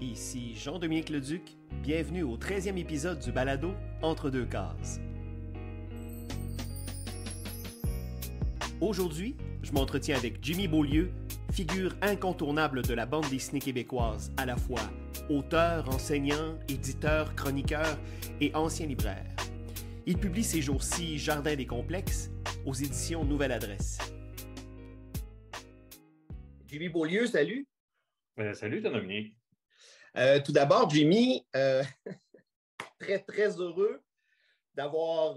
Ici Jean-Dominique Leduc, bienvenue au 13e épisode du balado Entre deux cases. Aujourd'hui, je m'entretiens avec Jimmy Beaulieu, figure incontournable de la bande dessinée québécoise, à la fois auteur, enseignant, éditeur, chroniqueur et ancien libraire. Il publie ces jours-ci Jardin des complexes aux éditions Nouvelle Adresse. Jimmy Beaulieu, salut! Salut, Dominique. Tout d'abord, Jimmy, très, très heureux d'avoir,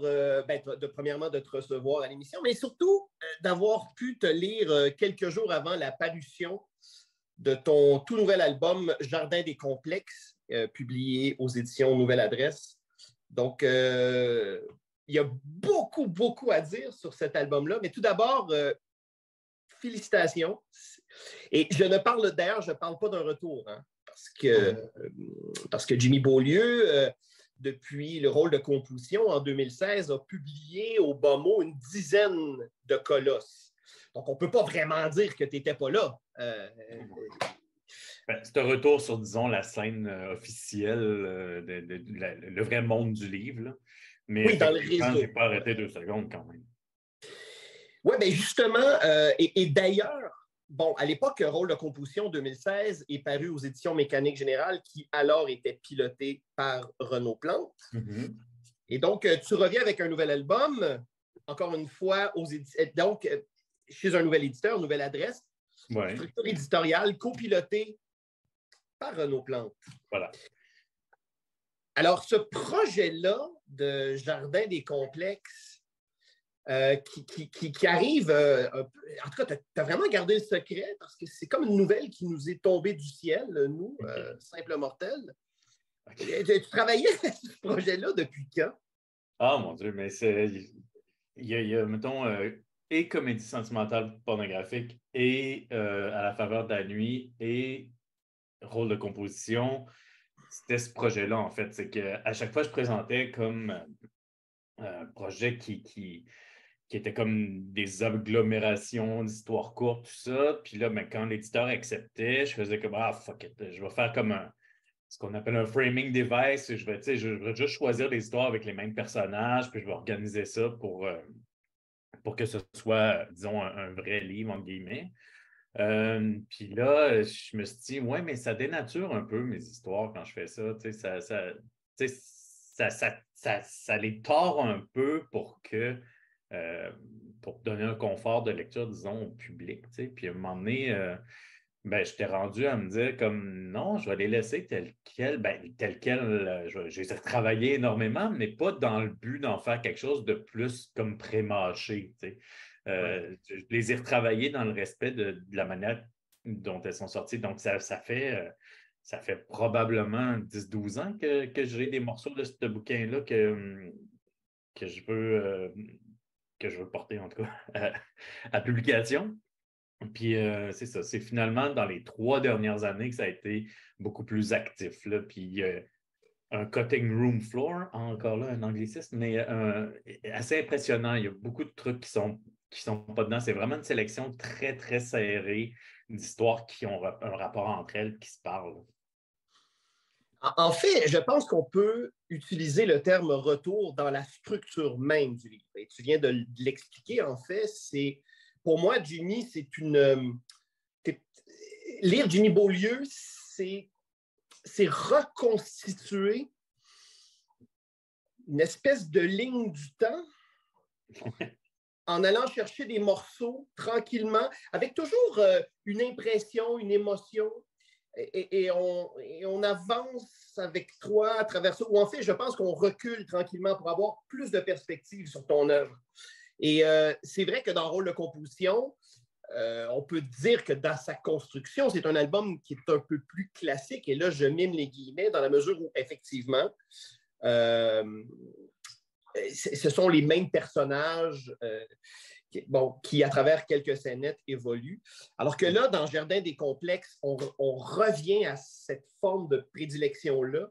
premièrement, de te recevoir à l'émission, mais surtout d'avoir pu te lire quelques jours avant la parution de ton tout nouvel album Jardin des complexes, publié aux éditions Nouvelle Adresse. Donc, il y a beaucoup, beaucoup à dire sur cet album-là, mais tout d'abord, félicitations. Et je ne parle pas d'un retour, hein, parce que Jimmy Beaulieu, depuis le rôle de composition en 2016, a publié au bas mot une dizaine de colosses. Donc, on ne peut pas vraiment dire que tu n'étais pas là. C'est un retour sur, disons, la scène officielle, le vrai monde du livre. Là. Mais oui, dans le réseau. Je n'ai pas arrêté 2 secondes quand même. Oui, bien justement, et d'ailleurs, bon, à l'époque, Rôle de composition 2016 est paru aux éditions Mécanique Générale, qui alors était pilotées par Renaud Plante. Mm-hmm. Et donc, tu reviens avec un nouvel album, encore une fois, donc, chez un nouvel éditeur, Nouvelle Adresse, ouais. Structure éditoriale copilotée par Renaud Plante. Voilà. Alors, ce projet-là de Jardin des complexes, qui arrive, en tout cas, tu as vraiment gardé le secret parce que c'est comme une nouvelle qui nous est tombée du ciel, nous, simples mortels. Okay. Tu travaillais sur ce projet-là depuis quand? Ah, mon Dieu, mais il y a mettons, et comédie sentimentale pornographique et À la faveur de la nuit et rôle de composition. C'était ce projet-là, en fait. C'est qu'à chaque fois, je présentais comme un projet qui était comme des agglomérations d'histoires courtes, tout ça. Puis là, quand l'éditeur acceptait, je faisais comme « Ah, fuck it, je vais faire comme ce qu'on appelle un framing device. Je vais juste choisir des histoires avec les mêmes personnages, puis je vais organiser ça pour que ce soit, disons, un vrai livre, entre guillemets. » Puis là, je me suis dit « Ouais, mais ça dénature un peu mes histoires quand je fais ça. Tu sais, ça les tord un peu pour donner un confort de lecture, disons, au public. Tu sais. Puis à un moment donné, j'étais rendu à me dire comme non, je vais les laisser tels quels. Je les ai retravaillés énormément, mais pas dans le but d'en faire quelque chose de plus comme pré-mâché. Tu sais. Je les ai retravaillés dans le respect de la manière dont elles sont sorties. Donc, ça fait probablement 10-12 ans que j'ai des morceaux de ce bouquin-là que je veux porter, en tout cas, à publication. Puis c'est ça, c'est finalement dans les 3 dernières années que ça a été beaucoup plus actif. Là. Puis un cutting room floor, encore là, un anglicisme, mais assez impressionnant. Il y a beaucoup de trucs qui sont pas dedans. C'est vraiment une sélection très, très serrée d'histoires qui ont un rapport entre elles, qui se parlent. En fait, je pense qu'on peut utiliser le terme retour dans la structure même du livre. Et tu viens de l'expliquer, en fait, pour moi, Jimmy, lire Jimmy Beaulieu, c'est reconstituer une espèce de ligne du temps en allant chercher des morceaux tranquillement, avec toujours une impression, une émotion, et on avance avec toi à travers ça, ou en fait, je pense qu'on recule tranquillement pour avoir plus de perspectives sur ton œuvre. Et c'est vrai que dans Rôle de composition, on peut dire que dans sa construction, c'est un album qui est un peu plus classique. Et là, je mime les guillemets dans la mesure où, effectivement, ce sont les mêmes personnages qui, à travers quelques scénettes, évoluent. Alors que là, dans Jardin des complexes, on revient à cette forme de prédilection-là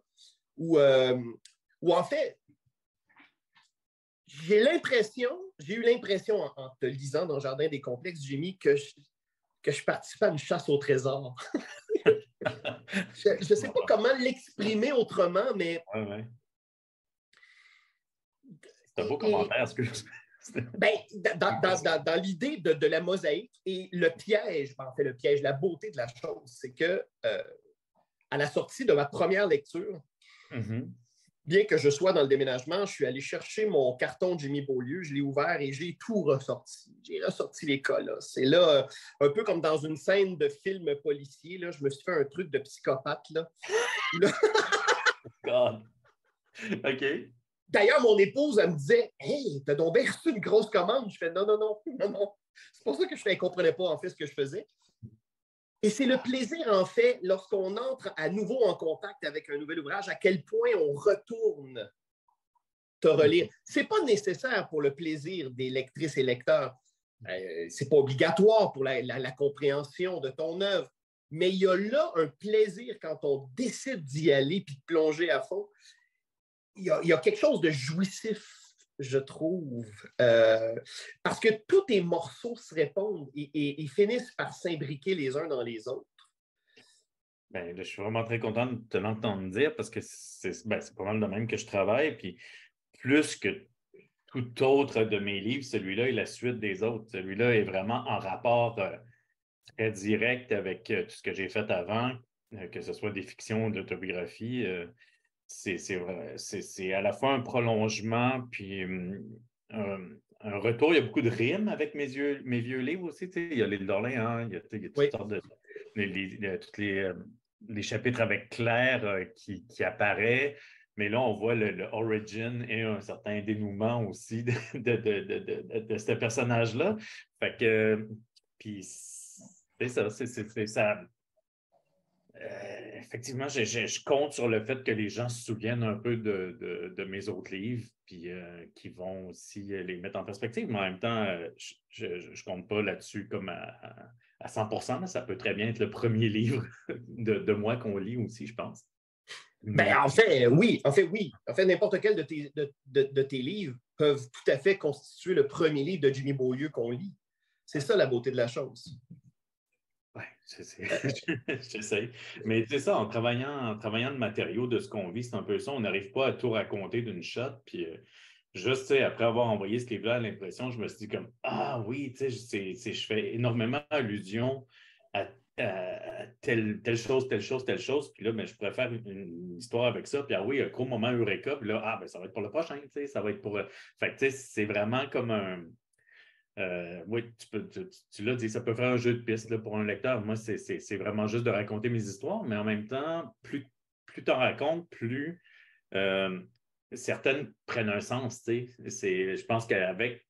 où en fait, j'ai eu l'impression en te lisant dans Jardin des complexes, Jimmy, que je participais à une chasse au trésor. Je ne sais pas comment l'exprimer autrement, mais... Ouais. C'est un beau Et, commentaire, excuse. ben, dans l'idée de la mosaïque et le piège, en fait, le piège, la beauté de la chose, c'est que à la sortie de ma première lecture, bien que je sois dans le déménagement, je suis allé chercher mon carton de Jimmy Beaulieu, je l'ai ouvert et j'ai tout ressorti. J'ai ressorti les colosses. C'est là, un peu comme dans une scène de film policier, là, je me suis fait un truc de psychopathe. Là. God. OK. D'ailleurs, mon épouse, elle me disait « Hey, t'as donc bien reçu une grosse commande. » Je fais « Non. C'est pour ça que je ne comprenais pas en fait ce que je faisais. Et c'est le plaisir, en fait, lorsqu'on entre à nouveau en contact avec un nouvel ouvrage, à quel point on retourne te relire. Ce n'est pas nécessaire pour le plaisir des lectrices et lecteurs. Ce n'est pas obligatoire pour la compréhension de ton œuvre. Mais il y a là un plaisir quand on décide d'y aller puis de plonger à fond. Il y a quelque chose de jouissif, je trouve, parce que tous tes morceaux se répondent et finissent par s'imbriquer les uns dans les autres. Ben, je suis vraiment très content de te l'entendre dire parce que c'est pas mal de même que je travaille. Puis plus que tout autre de mes livres, celui-là est la suite des autres. Celui-là est vraiment en rapport très direct avec tout ce que j'ai fait avant, que ce soit des fictions, de l'autobiographie. C'est à la fois un prolongement, puis un retour. Il y a beaucoup de rimes avec mes vieux livres aussi. Il y a l'île d'Orléans, il y a toutes sortes de... tous les chapitres avec Claire qui apparaît. Mais là, on voit le origin et un certain dénouement aussi de ce personnage-là. Fait que, puis c'est ça, c'est ça. Effectivement, je compte sur le fait que les gens se souviennent un peu de mes autres livres, puis qui vont aussi les mettre en perspective. Mais en même temps, je ne compte pas là-dessus comme à 100%. Mais ça peut très bien être le premier livre de moi qu'on lit aussi, je pense. Mais... Ben, en fait, oui. En fait, n'importe quel de tes livres peuvent tout à fait constituer le premier livre de Jimmy Beaulieu qu'on lit. C'est ça la beauté de la chose. Oui, j'essaie. Mais c'est ça, en travaillant le matériau de ce qu'on vit, c'est un peu ça. On n'arrive pas à tout raconter d'une shot. Puis juste, après avoir envoyé ce livre-là à l'impression, je me suis dit comme, ah oui, je fais énormément allusion à telle chose. Puis là, ben, je pourrais faire une histoire avec ça. Puis ah oui, un gros moment Eureka. Puis là, ben, ça va être pour le prochain, ça va être pour... Fait que, c'est vraiment comme un... oui, tu l'as dit, ça peut faire un jeu de piste là, pour un lecteur. Moi, c'est vraiment juste de raconter mes histoires, mais en même temps, plus tu en racontes, plus certaines prennent un sens. Je pense qu'avec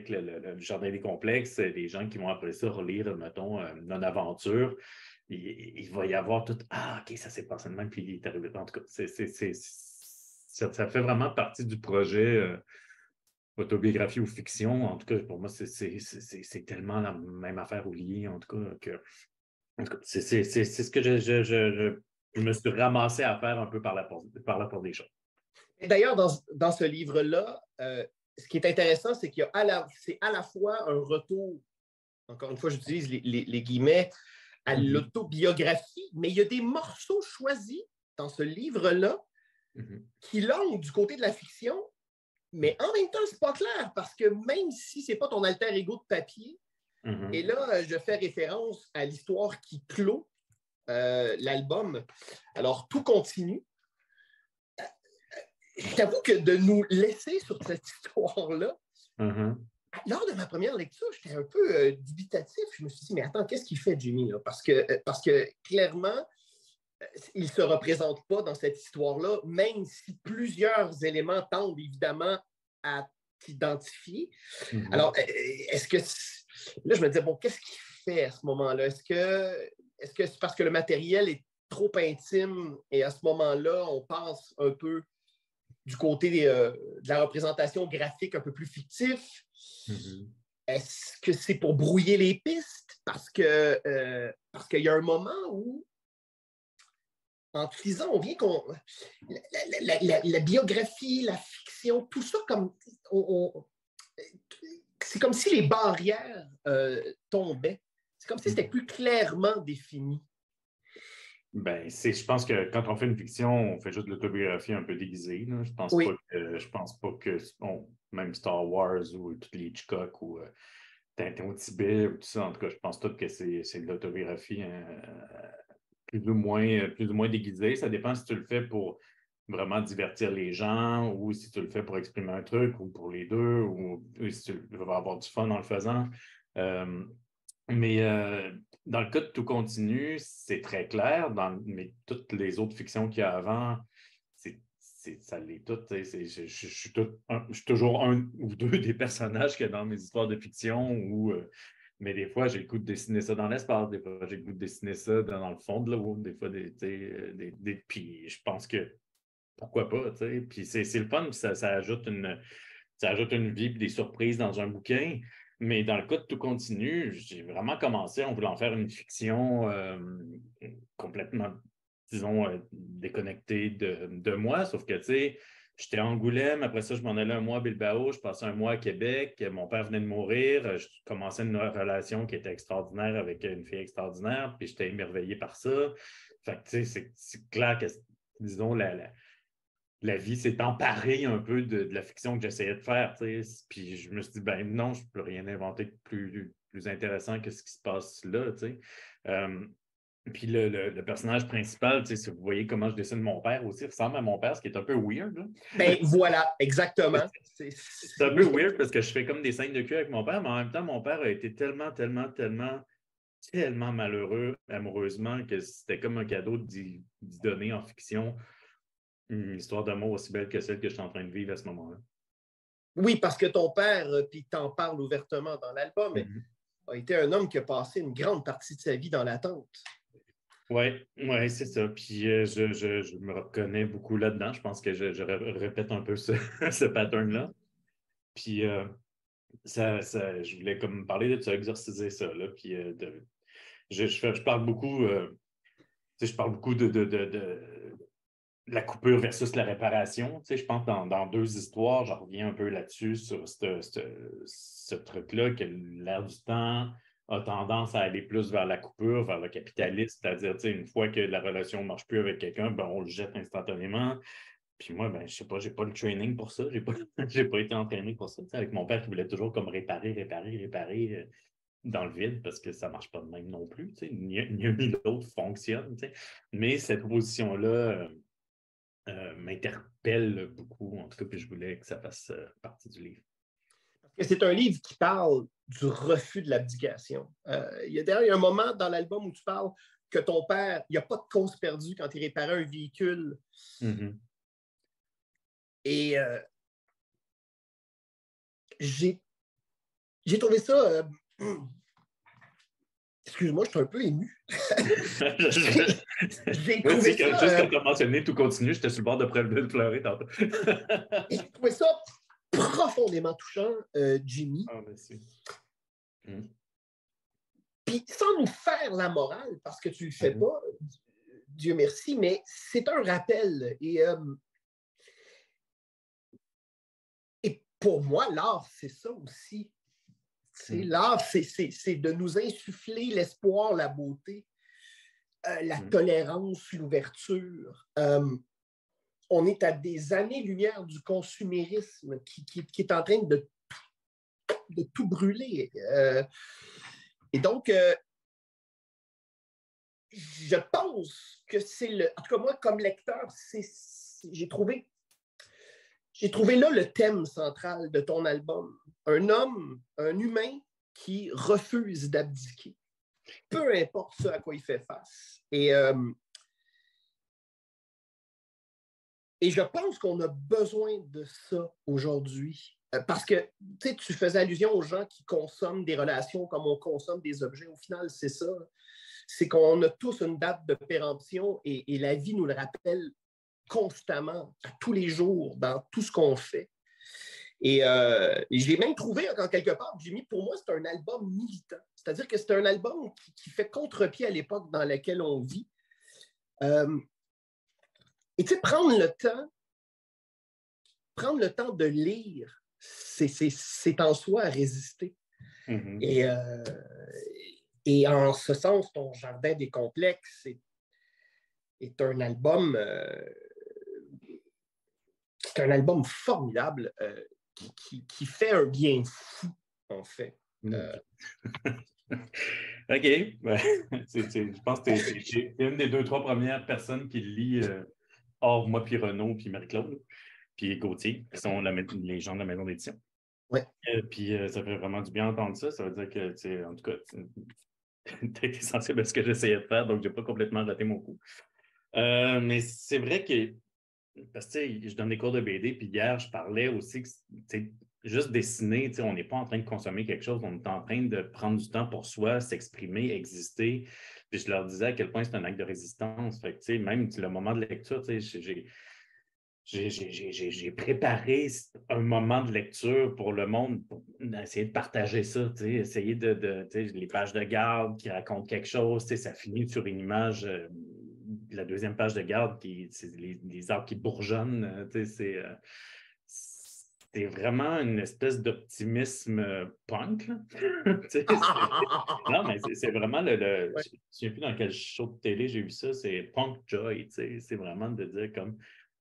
le Jardin des complexes, les gens qui vont après ça relire, mettons, Non-Aventure, il va y avoir tout. Ah, OK, ça s'est passé de même, puis il est arrivé. En tout cas, ça fait vraiment partie du projet. Autobiographie ou fiction, en tout cas, pour moi, c'est tellement la même affaire ou liée, en tout cas, que c'est ce que je me suis ramassé à faire un peu par la porte des choses. D'ailleurs, dans ce livre-là, ce qui est intéressant, c'est qu'il y a c'est à la fois un retour, encore une fois, j'utilise les guillemets, à l'autobiographie, mais il y a des morceaux choisis dans ce livre-là qui l'ont du côté de la fiction. Mais en même temps, c'est pas clair parce que même si c'est pas ton alter ego de papier, et là, je fais référence à l'histoire qui clôt l'album. Alors, tout continue. Je t'avoue que de nous laisser sur cette histoire-là, lors de ma première lecture, j'étais un peu dubitatif. Je me suis dit, mais attends, qu'est-ce qu'il fait, Jimmy, là? Parce que clairement, il ne se représente pas dans cette histoire-là, même si plusieurs éléments tendent évidemment à t'identifier. Alors, est-ce que... Là, je me disais, bon, qu'est-ce qu'il fait à ce moment-là? Est-ce que c'est parce que le matériel est trop intime et à ce moment-là, on passe un peu du côté de la représentation graphique un peu plus fictif? Est-ce que c'est pour brouiller les pistes? Parce qu'il y a un moment où en te lisant, on vient qu'on... La biographie, la fiction, tout ça, comme c'est comme si les barrières tombaient. C'est comme si c'était plus clairement défini. Ben, je pense que quand on fait une fiction, on fait juste de l'autobiographie un peu déguisée. Là. Oui. Je pense pas que même Star Wars ou tous les Hitchcock ou Tintin au Tibet ou tout ça, en tout cas, je pense tout que c'est de l'autobiographie plus ou moins déguisée. Ça dépend si tu le fais pour vraiment divertir les gens ou si tu le fais pour exprimer un truc ou pour les deux ou si tu vas avoir du fun en le faisant. Euh, mais dans le cas de Tout continue, c'est très clair. Mais toutes les autres fictions qu'il y a avant, ça l'est tout. Je suis toujours un ou deux des personnages qu'il y a dans mes histoires de fiction. Mais des fois, j'ai le goût de dessiner ça dans l'espace. Des fois, j'ai le goût de dessiner ça dans le fond de l'eau. Des fois, puis je pense que pourquoi pas. Puis c'est le fun. Puis ça ajoute une vie et des surprises dans un bouquin. Mais dans le cas de Tout continue, j'ai vraiment commencé en voulant faire une fiction complètement, disons, déconnectée de moi. Sauf que, tu sais, j'étais à Angoulême. Après ça, je m'en allais un mois à Bilbao. Je passais un mois à Québec. Mon père venait de mourir. Je commençais une relation qui était extraordinaire avec une fille extraordinaire. Puis j'étais émerveillé par ça. Fait que, tu sais, c'est clair que, disons, la vie s'est emparée un peu de la fiction que j'essayais de faire. T'sais. Puis je me suis dit, ben non, je ne peux rien inventer de plus intéressant que ce qui se passe là. Puis le personnage principal, si vous voyez comment je dessine mon père aussi, ressemble à mon père, ce qui est un peu weird. Là. Ben voilà, exactement. C'est un peu weird parce que je fais comme des scènes de cul avec mon père, mais en même temps, mon père a été tellement malheureux amoureusement que c'était comme un cadeau d'y donner en fiction une histoire d'amour aussi belle que celle que je suis en train de vivre à ce moment-là. Oui, parce que ton père, puis t'en parles ouvertement dans l'album, a été un homme qui a passé une grande partie de sa vie dans l'attente. Oui, c'est ça. Puis je me reconnais beaucoup là-dedans. Je pense que je répète un peu ce pattern-là. Puis je voulais comme parler de ça, exorciser ça. Là, puis je parle beaucoup, je parle beaucoup de la coupure versus la réparation. Tu sais, je pense que dans deux histoires, je reviens un peu là-dessus, sur ce truc-là, que l'air du temps a tendance à aller plus vers la coupure, vers le capitalisme, c'est-à-dire, tu sais, une fois que la relation ne marche plus avec quelqu'un, ben, on le jette instantanément. Puis moi, ben, je sais pas, j'ai pas le training pour ça, j'ai pas été entraîné pour ça. Tu sais, avec mon père qui voulait toujours comme réparer dans le vide parce que ça marche pas de même non plus. Tu sais, ni un ni l'autre fonctionne. Tu sais. Mais cette position-là, m'interpelle beaucoup, en tout cas, puis je voulais que ça fasse partie du livre. Parce que c'est un livre qui parle du refus de l'abdication. Il y a un moment dans l'album où tu parles que ton père, il n'y a pas de cause perdue quand il réparait un véhicule. Mm-hmm. Et j'ai trouvé ça... Excuse-moi, je suis un peu ému. J'ai trouvé ça... Juste quand tu as mentionné Tout continue, j'étais sur le bord de pleurer tantôt. J'ai trouvé ça profondément touchant, Jimmy. Ah, merci. Puis sans nous faire la morale, parce que tu ne le fais pas, Dieu merci, mais c'est un rappel. Et pour moi, l'art, c'est ça aussi. L'art, c'est de nous insuffler l'espoir, la beauté, la tolérance, l'ouverture. On est à des années-lumière du consumérisme qui est en train de tout brûler. Et donc, je pense que c'est le... En tout cas, moi, comme lecteur, j'ai trouvé là le thème central de ton album. Un homme, un humain qui refuse d'abdiquer, peu importe ce à quoi il fait face. Et je pense qu'on a besoin de ça aujourd'hui. Parce que tu faisais allusion aux gens qui consomment des relations comme on consomme des objets. Au final, c'est ça. C'est qu'on a tous une date de péremption et la vie nous le rappelle constamment, à tous les jours, dans tout ce qu'on fait. Et j'ai même trouvé, en quelque part, Jimmy, pour moi, c'est un album militant. C'est-à-dire que c'est un album qui fait contre-pied à l'époque dans laquelle on vit. Et tu sais, prendre le temps de lire, c'est en soi à résister. Mm-hmm. Et, et en ce sens, ton jardin des complexes, est un album, c'est un album formidable qui fait un bien fou, en fait. OK. Ben, je pense que tu es une des 2-3 premières personnes qui lit hors moi, puis Renaud, puis Marie-Claude, puis Gauthier, qui sont les gens de la maison d'édition. Ouais. Puis ça fait vraiment du bien d'entendre ça. Ça veut dire que, en tout cas, tu as été sensible à ce que j'essayais de faire, donc je n'ai pas complètement raté mon coup. Mais c'est vrai que, parce que je donne des cours de BD, puis hier, je parlais aussi que juste dessiner, on n'est pas en train de consommer quelque chose, on est en train de prendre du temps pour soi, s'exprimer, exister. Puis je leur disais à quel point c'est un acte de résistance. Fait que, même le moment de lecture, j'ai préparé un moment de lecture pour le monde, pour essayer de partager ça, essayer les pages de garde qui racontent quelque chose, ça finit sur une image, la deuxième page de garde, c'est les arbres qui bourgeonnent, c'est vraiment une espèce d'optimisme punk. Non, mais c'est vraiment Ouais. je ne me souviens plus dans quel show de télé j'ai vu ça, c'est Punk Joy. C'est vraiment de dire comme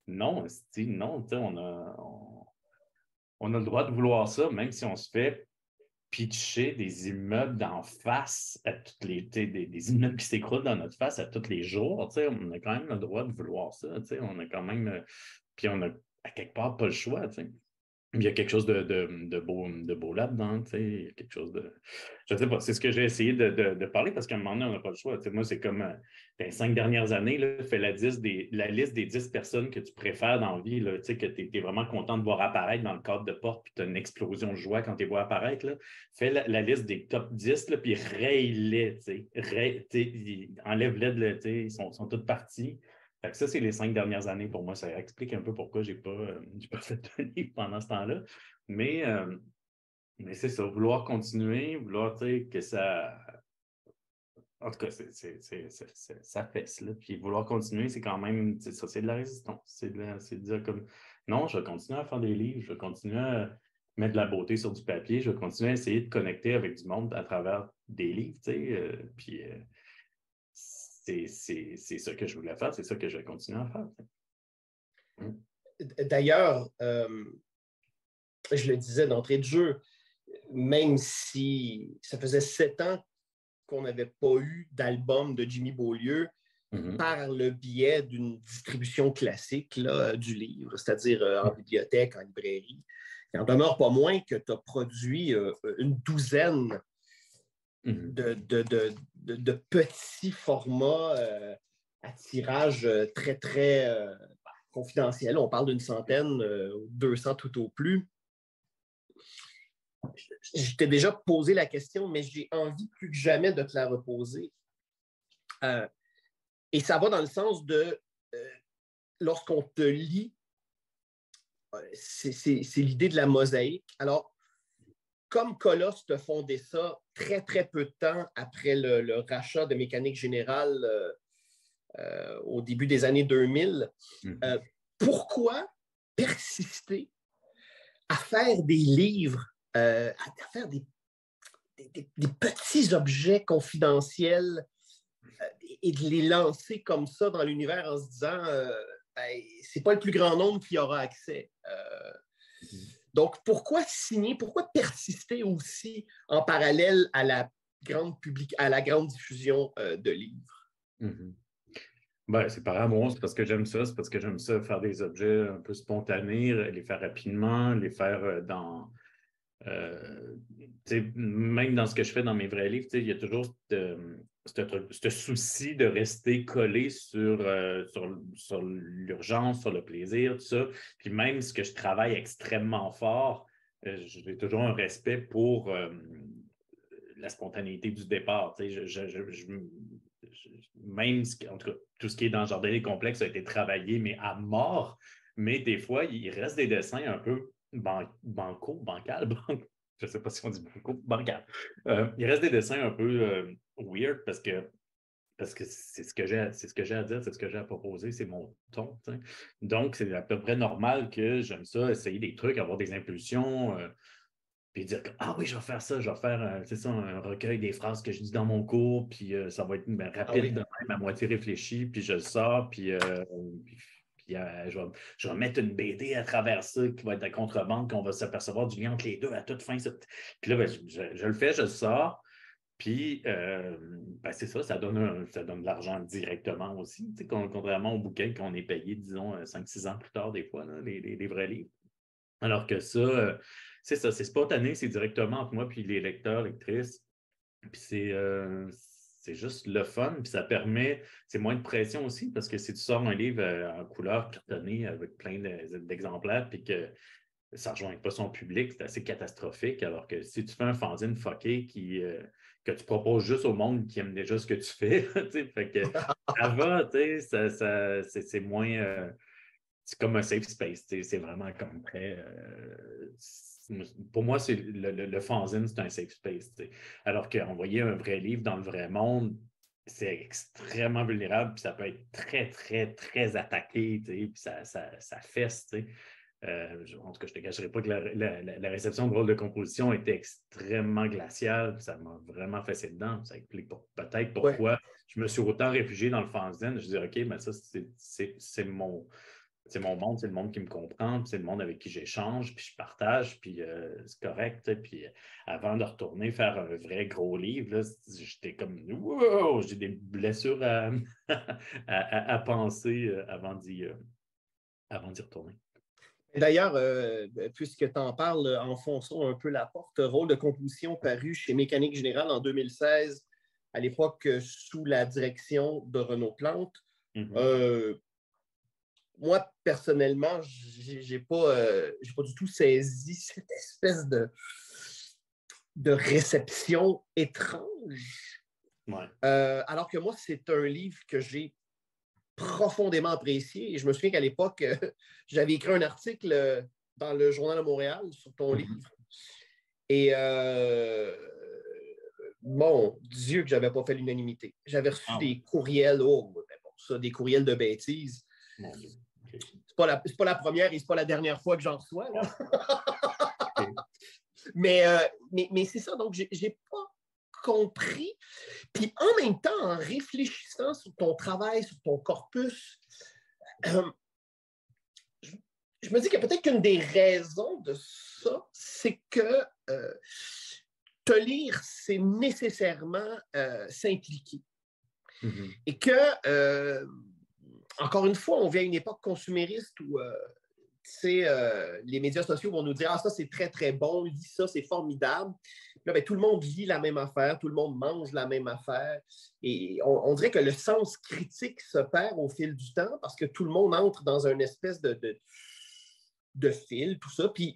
non, non, on a le droit de vouloir ça, même si on se fait pitcher des immeubles d'en face à toutes des immeubles qui s'écroulent dans notre face à tous les jours. On a quand même le droit de vouloir ça. On a quand même. Puis on a à quelque part pas le choix. Il y a quelque chose de beau là-dedans, il y a quelque chose de... Je ne sais pas, c'est ce que j'ai essayé de parler parce qu'à un moment donné, on n'a pas le choix. Moi, c'est comme les 5 dernières années, là, fais la liste des 10 personnes que tu préfères dans la vie, là, que tu es vraiment content de voir apparaître dans le cadre de porte, puis tu as une explosion de joie quand tu les vois apparaître. Là. Fais la liste des top 10, là, puis raye-les, enlève-les, ils sont tous partis. Fait que ça, c'est les 5 dernières années pour moi. Ça explique un peu pourquoi je n'ai pas fait de livre pendant ce temps-là. Mais c'est ça, vouloir continuer, vouloir que ça. En tout cas, ça fesse. Là. Puis vouloir continuer, c'est quand même ça, c'est de la résistance. C'est de dire comme non, je vais continuer à faire des livres, je vais continuer à mettre de la beauté sur du papier, je vais continuer à essayer de connecter avec du monde à travers des livres. Puis c'est ça que je voulais faire, c'est ça que je vais continuer à faire. D'ailleurs, je le disais d'entrée de jeu, même si ça faisait 7 ans qu'on n'avait pas eu d'album de Jimmy Beaulieu par le biais d'une distribution classique là, du livre, c'est-à-dire en bibliothèque, en librairie. Il n'en demeure pas moins que tu as produit une douzaine de petits formats à tirage très, très confidentiel. On parle d'une centaine, 200 tout au plus. Je t'ai déjà posé la question, mais j'ai envie plus que jamais de te la reposer. Et ça va dans le sens de lorsqu'on te lit, c'est l'idée de la mosaïque. Alors, comme Colosse te fondé ça très, très peu de temps après le rachat de Mécanique Générale au début des années 2000, pourquoi persister à faire des livres, à faire des petits objets confidentiels et de les lancer comme ça dans l'univers en se disant c'est pas le plus grand nombre qui aura accès. Donc, pourquoi signer, pourquoi persister aussi en parallèle à la grande diffusion de livres? Ben, c'est par amour, c'est parce que j'aime ça, c'est parce que j'aime ça faire des objets un peu spontanés, les faire rapidement, les faire même dans ce que je fais dans mes vrais livres, il y a toujours ce souci de rester collé sur l'urgence, sur le plaisir, tout ça. Puis même ce que je travaille extrêmement fort, j'ai toujours un respect pour la spontanéité du départ. Même en tout cas, tout ce qui est dans le jardin des complexes a été travaillé, mais à mort. Mais des fois, il reste des dessins un peu bancal, je ne sais pas si on dit bancal. Il reste des dessins un peu weird parce que c'est ce que j'ai à dire, c'est ce que j'ai à proposer, c'est mon ton. T'sais. Donc, c'est à peu près normal que j'aime ça, essayer des trucs, avoir des impulsions. puis dire que, ah oui, je vais faire ça, je vais faire un recueil des phrases que je dis dans mon cours, puis ça va être Ah rapide, oui. de même, à moitié réfléchi, puis je le sors, puis je vais mettre une BD à travers ça qui va être à contrebande, qu'on va s'apercevoir du lien entre les deux à toute fin. Ça. Puis là, ben, je le fais, je le sors, puis ben, c'est ça, ça donne de l'argent directement aussi, contrairement au bouquin qu'on est payé, disons, 5-6 ans plus tard, des fois, là, les vrais livres. Alors que c'est ça, c'est spontané, c'est directement entre moi puis les lecteurs, lectrices. Puis c'est juste le fun, puis ça permet, c'est moins de pression aussi, parce que si tu sors un livre en couleur cartonné avec plein d'exemplaires, puis que ça ne rejoint pas son public, c'est assez catastrophique. Alors que si tu fais un fanzine fucké que tu proposes juste au monde qui aime déjà ce que tu fais, fait que ça va, c'est moins. C'est comme un safe space, c'est vraiment comme très. Pour moi, le fanzine, c'est un safe space. T'sais. Alors qu'envoyer un vrai livre dans le vrai monde, c'est extrêmement vulnérable, puis ça peut être très, très, très attaqué, puis ça fesse. En tout cas, je ne te cacherai pas que la réception de rôle de composition était extrêmement glaciale, puis ça m'a vraiment fessé dedans. Ça explique peut-être Ouais. pourquoi je me suis autant réfugié dans le fanzine. Je dis, OK, mais ça, c'est mon monde, c'est le monde qui me comprend, c'est le monde avec qui j'échange, puis je partage, puis c'est correct. Puis avant de retourner faire un vrai gros livre, là, j'étais comme, wow, j'ai des blessures à penser avant d'y retourner. D'ailleurs, puisque tu en parles, enfonçons un peu la porte. Rôle de composition paru chez Mécanique Générale en 2016, à l'époque sous la direction de Renaud Plante. Moi, personnellement, j'ai pas du tout saisi cette espèce de réception étrange. Ouais. Alors que moi, c'est un livre que j'ai profondément apprécié. Et je me souviens qu'à l'époque, j'avais écrit un article dans le Journal de Montréal sur ton livre. Et mon Dieu que j'avais pas fait l'unanimité. J'avais reçu des courriels, des courriels de bêtises. Mon Dieu. Okay. C'est pas la première et c'est pas la dernière fois que j'en reçois. Okay. Mais c'est ça, donc j'ai pas compris. Puis en même temps, en réfléchissant sur ton travail, sur ton corpus, je me dis que peut-être qu'une des raisons de ça, c'est que te lire, c'est nécessairement s'impliquer. Et que, encore une fois, on vient à une époque consumériste où les médias sociaux vont nous dire « Ah, ça, c'est très, très bon, lis ça, c'est formidable. » Là, ben, tout le monde lit la même affaire, tout le monde mange la même affaire. Et on dirait que le sens critique se perd au fil du temps parce que tout le monde entre dans une espèce de fil, tout ça. Puis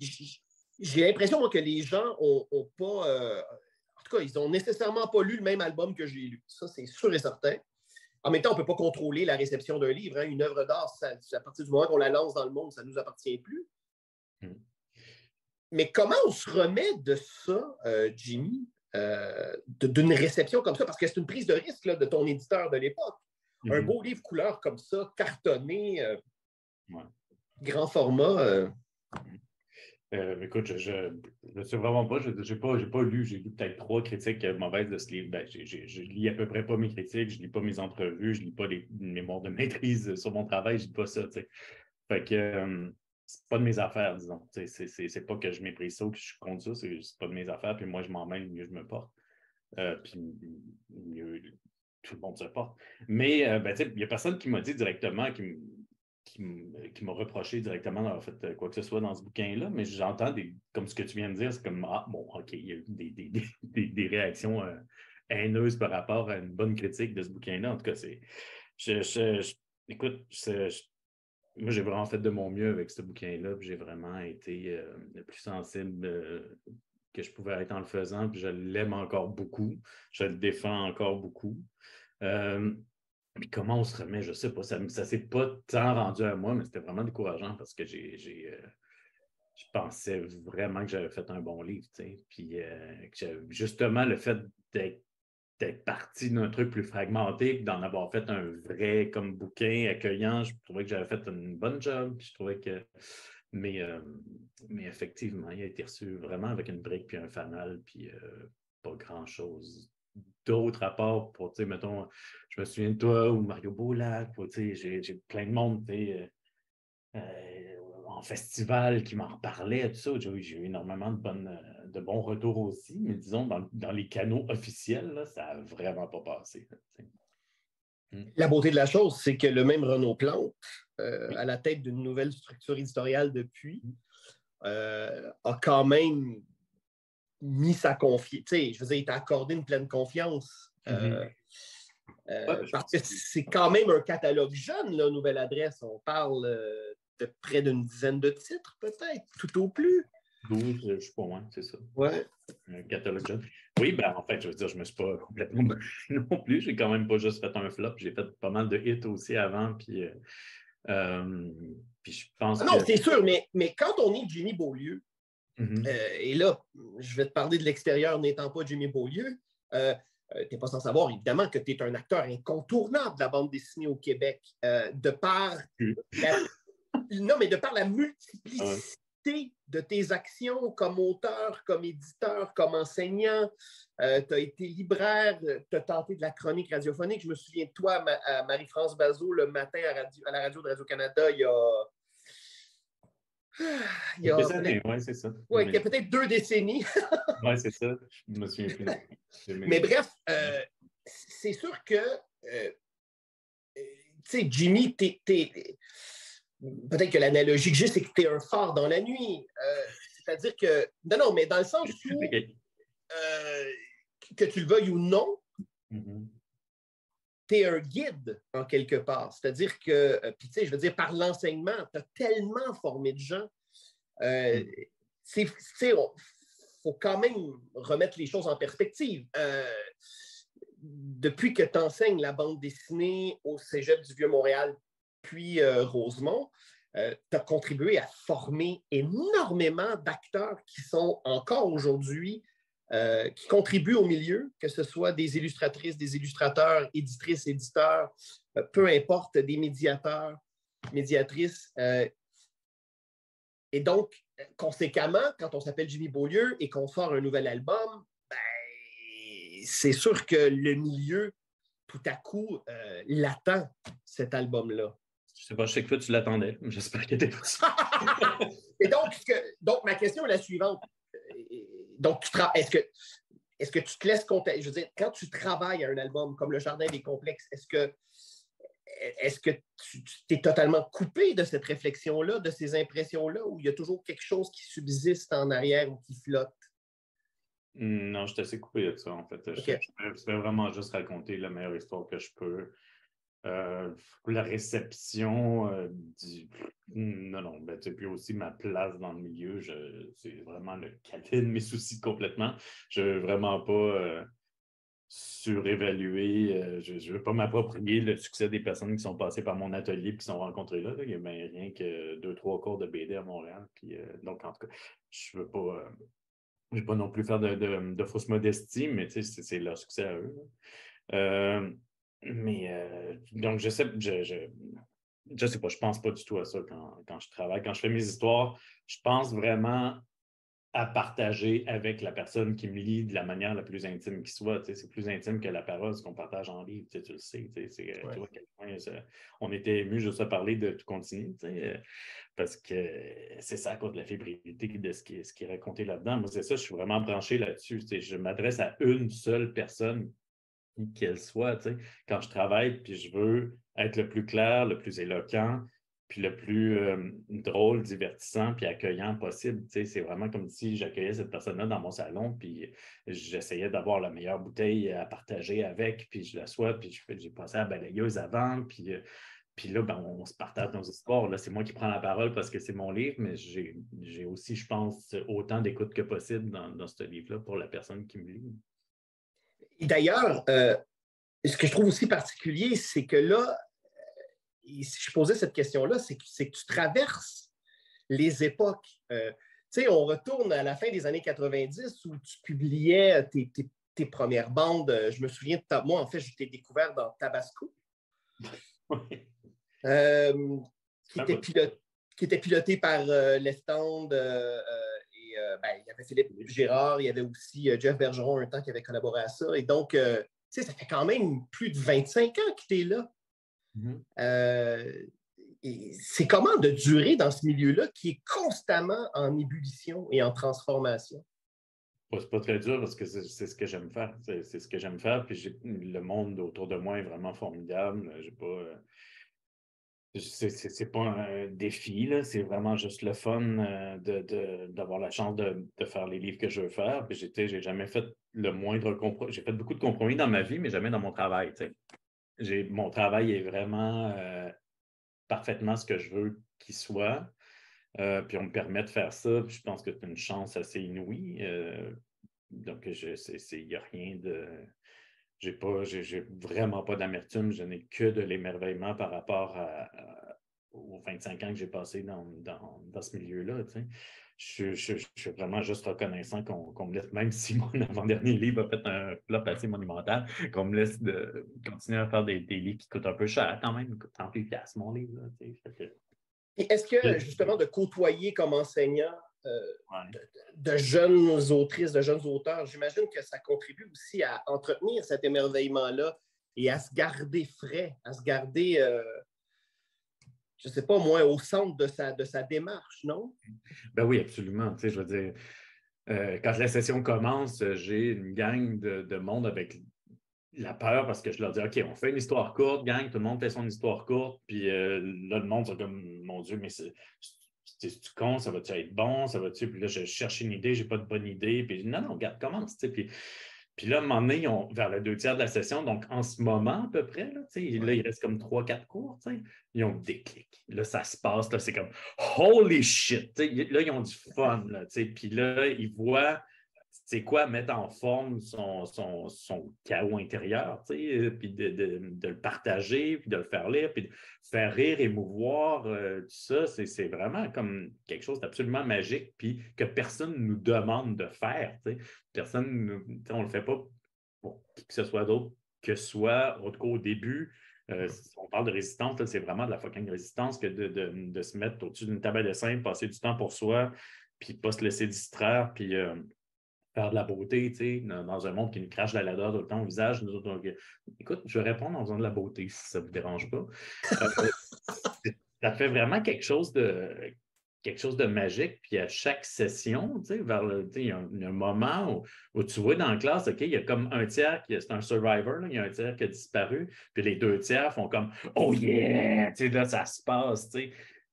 j'ai l'impression moi, que les gens ont pas... en tout cas, ils n'ont nécessairement pas lu le même album que j'ai lu. Ça, c'est sûr et certain. En même temps, on ne peut pas contrôler la réception d'un livre. Hein. Une œuvre d'art, à partir du moment qu'on la lance dans le monde, ça ne nous appartient plus. Mais comment on se remet de ça, Jimmy, d'une réception comme ça? Parce que c'est une prise de risque là, de ton éditeur de l'époque. Un beau livre couleur comme ça, cartonné, grand format. Écoute, je ne sais vraiment pas. Je n'ai pas lu. J'ai lu peut-être 3 critiques mauvaises de ce livre. Ben, je lis à peu près pas mes critiques, je ne lis pas mes entrevues, je ne lis pas les mémoires de maîtrise sur mon travail, je ne lis pas ça. T'sais. Fait que c'est pas de mes affaires, disons. C'est pas que je méprise ça ou que je suis contre ça, c'est pas de mes affaires, puis moi je m'en mêle, mieux je me porte. Puis mieux tout le monde se porte. Mais ben, il n'y a personne qui m'a dit directement, qui m'a reproché directement d'avoir fait quoi que ce soit dans ce bouquin-là, mais j'entends comme ce que tu viens de dire, c'est comme ah bon, OK, il y a eu des réactions haineuses par rapport à une bonne critique de ce bouquin-là. En tout cas, écoute, moi, j'ai vraiment fait de mon mieux avec ce bouquin-là, puis j'ai vraiment été le plus sensible que je pouvais être en le faisant, puis je l'aime encore beaucoup, je le défends encore beaucoup. Puis comment on se remet, je ne sais pas, ça ne s'est pas tant rendu à moi, mais c'était vraiment décourageant parce que je pensais vraiment que j'avais fait un bon livre, tu sais. Puis justement, le fait d'être parti d'un truc plus fragmenté, puis d'en avoir fait un vrai comme bouquin accueillant, je trouvais que j'avais fait une bonne job, puis je trouvais que Mais effectivement, il a été reçu vraiment avec une brique puis un fanal, puis pas grand-chose d'autre à part pour, tu sais, mettons, je me souviens de toi ou Mario Boulac, tu sais, j'ai plein de monde, tu sais, en festival qui m'en parlait, tout ça. J'ai eu énormément de bons retours aussi, mais disons, dans les canaux officiels, là, ça n'a vraiment pas passé. La beauté de la chose, c'est que le même Renaud Plante, Oui. à la tête d'une nouvelle structure éditoriale depuis, a quand même mis sa confiance. Tu sais, je veux dire, il t'a accordé une pleine confiance. Parce que c'est quand même un catalogue jeune, là, Nouvelle Adresse. On parle de près d'une dizaine de titres, peut-être, tout au plus. 12, je ne suis pas loin, c'est ça. Ouais. Un catalogue jeune. Oui, ben en fait, je veux dire, je ne me suis pas complètement non plus. J'ai quand même pas juste fait un flop. J'ai fait pas mal de hits aussi avant. Puis je pense Ah non, que. c'est sûr, mais quand on est Jimmy Beaulieu, et là, je vais te parler de l'extérieur n'étant pas Jimmy Beaulieu, tu n'es pas sans savoir, évidemment, que tu es un acteur incontournable de la bande dessinée au Québec, de par non, mais de par la multiplicité de tes actions comme auteur, comme éditeur, comme enseignant. Tu as été libraire, tu as tenté de la chronique radiophonique. Je me souviens de toi à Marie-France Bazot le matin à la radio de Radio-Canada il y a Quelques années, oui, c'est ça. Oui, il y a peut-être 2 décennies. Oui, c'est ça. Je me souviens plus. Mais bref, c'est sûr que, tu sais, Jimmy, peut-être que l'analogie que j'ai, c'est que tu es un phare dans la nuit. C'est-à-dire que, non, mais dans le sens où, que tu le veuilles ou non, tu es un guide en quelque part. C'est-à-dire que, puis tu sais, je veux dire, par l'enseignement, tu as tellement formé de gens. Il faut quand même remettre les choses en perspective. Depuis que tu enseignes la bande dessinée au Cégep du Vieux-Montréal, puis Rosemont, tu as contribué à former énormément d'acteurs qui sont encore aujourd'hui, qui contribuent au milieu, que ce soit des illustratrices, des illustrateurs, éditrices, éditeurs, peu importe, des médiateurs, médiatrices. Et donc, conséquemment, quand on s'appelle Jimmy Beaulieu et qu'on sort un nouvel album, ben, c'est sûr que le milieu, tout à coup, l'attend, cet album-là. Je sais pas, je sais que toi, tu l'attendais. J'espère que t'es pas ça. Et donc, ma question est la suivante. Donc, est-ce que tu te laisses compter? Je veux dire, quand tu travailles à un album comme Le Jardin des Complexes, est-ce que tu t'es totalement coupé de cette réflexion-là, de ces impressions-là, ou il y a toujours quelque chose qui subsiste en arrière ou qui flotte? Non, je suis assez coupé de ça, en fait. Okay. Je vais vraiment juste raconter la meilleure histoire que je peux. La réception non, ben, puis aussi ma place dans le milieu, c'est vraiment le cadet de mes soucis complètement. Je ne veux vraiment pas surévaluer, je ne veux pas m'approprier le succès des personnes qui sont passées par mon atelier et qui sont rencontrées là. Il y a bien rien que 2-3 cours de BD à Montréal. Puis, donc, en tout cas, je ne veux pas... je ne vais pas non plus faire de fausse modestie, mais c'est leur succès à eux. Donc, je sais pas, je pense pas du tout à ça quand je travaille. Quand je fais mes histoires, je pense vraiment à partager avec la personne qui me lit de la manière la plus intime qui soit. C'est plus intime que la parole, ce qu'on partage en livre, tu le sais. Tu vois à quel point on était émus juste à parler de tout continu, parce que c'est ça à cause de la fébrilité de ce qui est raconté là-dedans. Moi, c'est ça, je suis vraiment branché là-dessus. Je m'adresse à une seule personne, qu'elle soit, quand je travaille, puis je veux être le plus clair, le plus éloquent, puis le plus drôle, divertissant, puis accueillant possible. C'est vraiment comme si j'accueillais cette personne-là dans mon salon, puis j'essayais d'avoir la meilleure bouteille à partager avec, puis je l'assois, puis j'ai passé à la balayeuse avant, puis là, ben, on se partage nos histoires. Là, c'est moi qui prends la parole parce que c'est mon livre, mais j'ai aussi, je pense, autant d'écoute que possible dans ce livre-là pour la personne qui me lit. Et d'ailleurs, ce que je trouve aussi particulier, c'est que là, si je posais cette question-là, c'est que tu traverses les époques. On retourne à la fin des années 90 où tu publiais tes premières bandes. Je me souviens de moi, en fait, je t'ai découvert dans Tabasco. Oui. qui était piloté par Lestande. Il y avait Philippe Gérard, il y avait aussi Jeff Bergeron un temps qui avait collaboré à ça. Et donc, ça fait quand même plus de 25 ans que tu es là. Et c'est comment de durer dans ce milieu-là qui est constamment en ébullition et en transformation? C'est pas très dur parce que c'est ce que j'aime faire. C'est ce que j'aime faire. Puis le monde autour de moi est vraiment formidable. J'ai pas. C'est pas un défi, là. C'est vraiment juste le fun d'avoir la chance de faire les livres que je veux faire. Puis j'ai jamais fait le moindre compromis. J'ai fait beaucoup de compromis dans ma vie, mais jamais dans mon travail. Mon travail est vraiment parfaitement ce que je veux qu'il soit. Puis on me permet de faire ça. Puis je pense que c'est une chance assez inouïe. Donc, il n'y a rien de. J'ai vraiment pas d'amertume. Je n'ai que de l'émerveillement par rapport aux 25 ans que j'ai passé dans ce milieu-là. Je suis vraiment juste reconnaissant qu'on me laisse, même si mon avant-dernier livre a fait un flop assez monumental, qu'on me laisse de continuer à faire des livres qui coûtent un peu cher quand même. Il coûte 38 $ mon livre. Là, Et est-ce que, justement, de côtoyer comme enseignant ouais. de jeunes autrices, de jeunes auteurs, j'imagine que ça contribue aussi à entretenir cet émerveillement-là et à se garder frais, à se garder, je ne sais pas, moins au centre de sa démarche, non? Ben oui, absolument. Je veux dire, quand la session commence, j'ai une gang de monde avec la peur parce que je leur dis, OK, on fait une histoire courte, gang, tout le monde fait son histoire courte, puis là, le monde, c'est comme, mon Dieu, mais c'est-tu con, ça va-tu être bon, ça va-tu, puis là, je cherche une idée, j'ai pas de bonne idée, puis non, regarde, commence, puis là, à un moment donné, vers le 2 tiers de la session, donc en ce moment à peu près, là, il reste comme 3-4 cours, ils ont le déclic. Là, ça se passe, là, c'est comme holy shit! Là, ils ont du fun, là, puis là, ils voient c'est quoi mettre en forme son chaos intérieur, puis de le partager, puis de le faire lire, puis de faire rire, émouvoir, tout ça, c'est vraiment comme quelque chose d'absolument magique, puis que personne ne nous demande de faire. Personne, on ne le fait pas pour qui que ce soit d'autre que soit, en tout cas au début. On parle de résistance, c'est vraiment de la fucking résistance que de se mettre au-dessus d'une table de dessin, passer du temps pour soi, puis pas se laisser distraire, puis faire de la beauté, dans un monde qui nous crache la laideur tout le temps au visage. Nous autres, écoute, je vais répondre en faisant de la beauté, si ça ne vous dérange pas. Ça fait vraiment quelque chose de magique. Puis à chaque session, il y a un moment où tu vois dans la classe, OK, il y a comme un tiers qui c'est un survivor, là, il y a un tiers qui a disparu, puis les 2 tiers font comme oh yeah! Là, ça se passe.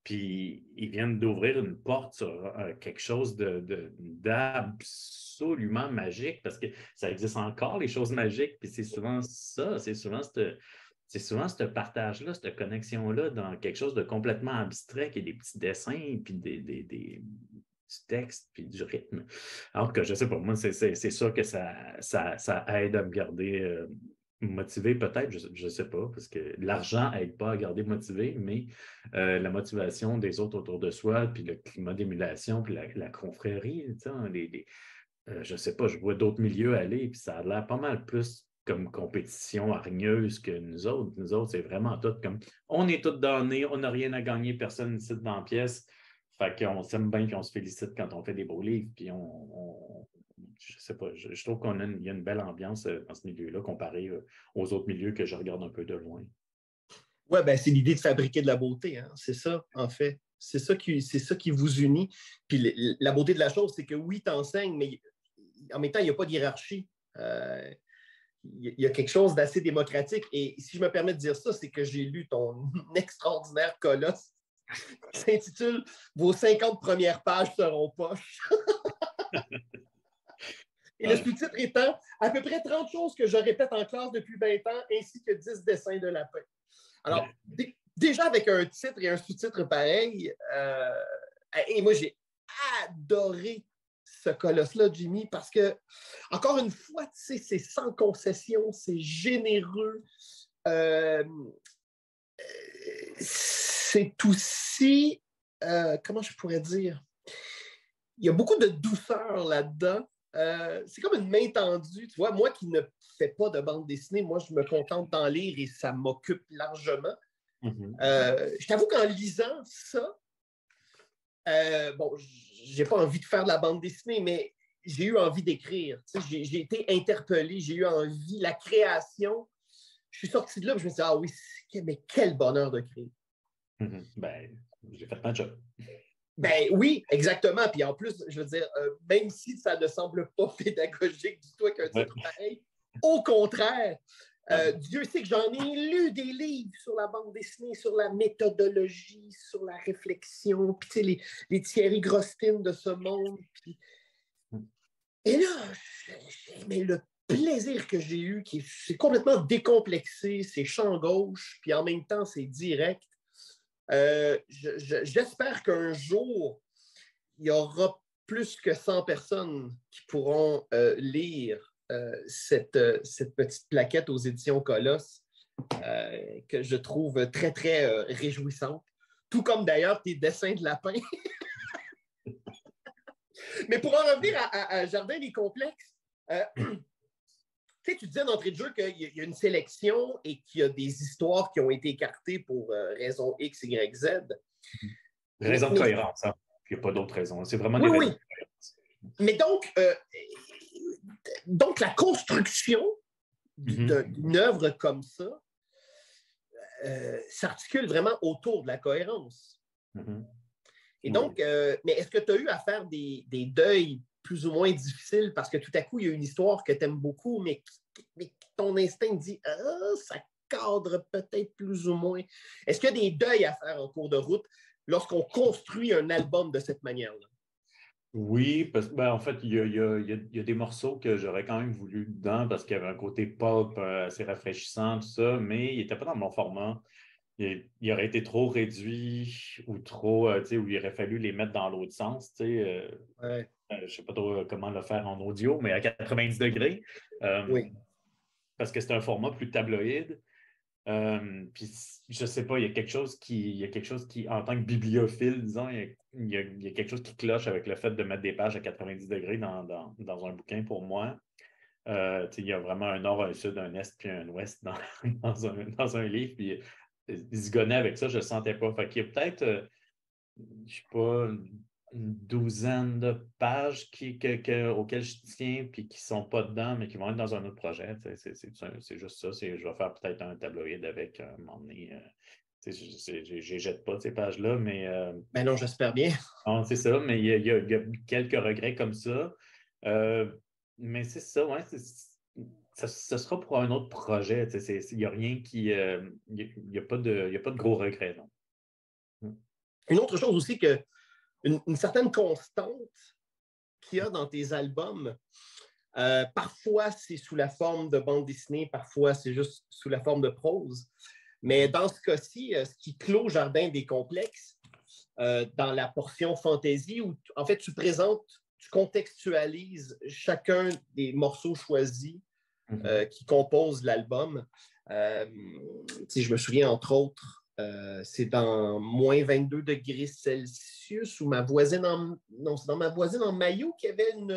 Puis ils viennent d'ouvrir une porte sur quelque chose d'absolument magique parce que ça existe encore, les choses magiques. Puis c'est souvent ça, c'est souvent ce partage-là, cette connexion-là dans quelque chose de complètement abstrait qui est des petits dessins, puis du texte, puis du rythme. Alors que je ne sais pas, moi, c'est sûr que ça aide à me garder motivé peut-être, je ne sais pas, parce que l'argent n'aide pas à garder motivé, mais la motivation des autres autour de soi, puis le climat d'émulation, puis la confrérie, je ne sais pas, je vois d'autres milieux aller, puis ça a l'air pas mal plus comme compétition hargneuse que nous autres. Nous autres, c'est vraiment tout comme, on est tous donnés, on n'a rien à gagner, personne ici dans la pièce, fait qu'on s'aime bien qu'on se félicite quand on fait des beaux livres, puis je sais pas, je trouve qu'il y a une belle ambiance dans ce milieu-là comparé aux autres milieux que je regarde un peu de loin. Oui, ben, c'est l'idée de fabriquer de la beauté, hein? C'est ça, en fait. C'est ça qui vous unit. Puis la beauté de la chose, c'est que oui, tu enseignes, mais en même temps, il n'y a pas de hiérarchie. Il y a quelque chose d'assez démocratique. Et si je me permets de dire ça, c'est que j'ai lu ton extraordinaire colosse qui s'intitule « Vos 50 premières pages seront poches ». Et le sous-titre étant à peu près 30 choses que je répète en classe depuis 20 ans, ainsi que 10 dessins de lapin. Alors, déjà avec un titre et un sous-titre pareil, et moi j'ai adoré ce colosse-là, Jimmy, parce que, encore une fois, c'est sans concession, c'est généreux. C'est aussi, comment je pourrais dire, il y a beaucoup de douceur là-dedans. C'est comme une main tendue. Tu vois, moi qui ne fais pas de bande dessinée, moi, je me contente d'en lire et ça m'occupe largement. Je t'avoue qu'en lisant ça, Bon, j'ai pas envie de faire de la bande dessinée, mais j'ai eu envie d'écrire. J'ai été interpellé, j'ai eu envie, la création. Je suis sorti de là et je me suis dit, ah oui, mais quel bonheur de créer. Ben, j'ai fait ma job. Ben oui, exactement. Puis en plus, je veux dire, même si ça ne semble pas pédagogique du tout qu'un titre pareil, au contraire, Dieu sait que j'en ai lu des livres sur la bande dessinée, sur la méthodologie, sur la réflexion, puis tu sais, les Thierry Grostin de ce monde. Puis... Et là, mais le plaisir que j'ai eu, c'est complètement décomplexé, c'est champ gauche, puis en même temps, c'est direct. J'espère qu'un jour, il y aura plus que 100 personnes qui pourront lire cette petite plaquette aux éditions Colosse que je trouve très, très réjouissante. Tout comme d'ailleurs tes dessins de lapin. Mais pour en revenir à Jardin des complexes, tu disais d'entrée de jeu qu'il y a une sélection et qu'il y a des histoires qui ont été écartées pour raison X, Y, Z. Raison de cohérence, hein. Il n'y a pas d'autre raison. C'est vraiment oui, des raisons de cohérence. Mais donc la construction d'une œuvre comme ça s'articule vraiment autour de la cohérence. Et donc, mais est-ce que tu as eu à faire des deuils plus ou moins difficiles parce que tout à coup, il y a une histoire que tu aimes beaucoup, mais ton instinct dit ça cadre peut-être plus ou moins. Est-ce qu'il y a des deuils à faire en cours de route lorsqu'on construit un album de cette manière-là? Oui, parce que en fait, il y a des morceaux que j'aurais quand même voulu dedans parce qu'il y avait un côté pop assez rafraîchissant, tout ça, mais il n'était pas dans mon format. Il aurait été trop réduit ou trop, où il aurait fallu les mettre dans l'autre sens. Ouais. Je ne sais pas trop comment le faire en audio, mais à 90 degrés. Oui. Parce que c'est un format plus tabloïd. Puis je sais pas, il y a quelque chose qui, en tant que bibliophile, disons, il y a quelque chose qui cloche avec le fait de mettre des pages à 90 degrés dans un bouquin pour moi. Il y a vraiment un nord, un sud, un est puis un ouest dans un livre. Puis zigonner avec ça, je ne le sentais pas. Fait qu'il y a peut-être, je sais pas, une douzaine de pages auxquelles je tiens puis qui ne sont pas dedans, mais qui vont être dans un autre projet. C'est juste ça. Je vais faire peut-être un tabloïd avec un moment donné. Je ne jette pas ces pages-là, mais. Ben non, j'espère bien. Non, c'est ça, mais il y a quelques regrets comme ça. Mais c'est ça, ouais. Ce sera pour un autre projet. Il n'y a rien qui. Il n'y a pas de gros regrets, non. Une autre chose aussi que une certaine constante qu'il y a dans tes albums, parfois c'est sous la forme de bande dessinée, parfois c'est juste sous la forme de prose. Mais dans ce cas-ci, ce qui clôt Jardin des complexes, dans la portion fantasy, où en fait tu contextualises chacun des morceaux choisis qui composent l'album. Je me souviens entre autres, c'est dans moins 22 degrés Celsius où ma voisine non, c'est dans ma voisine en maillot qui avait une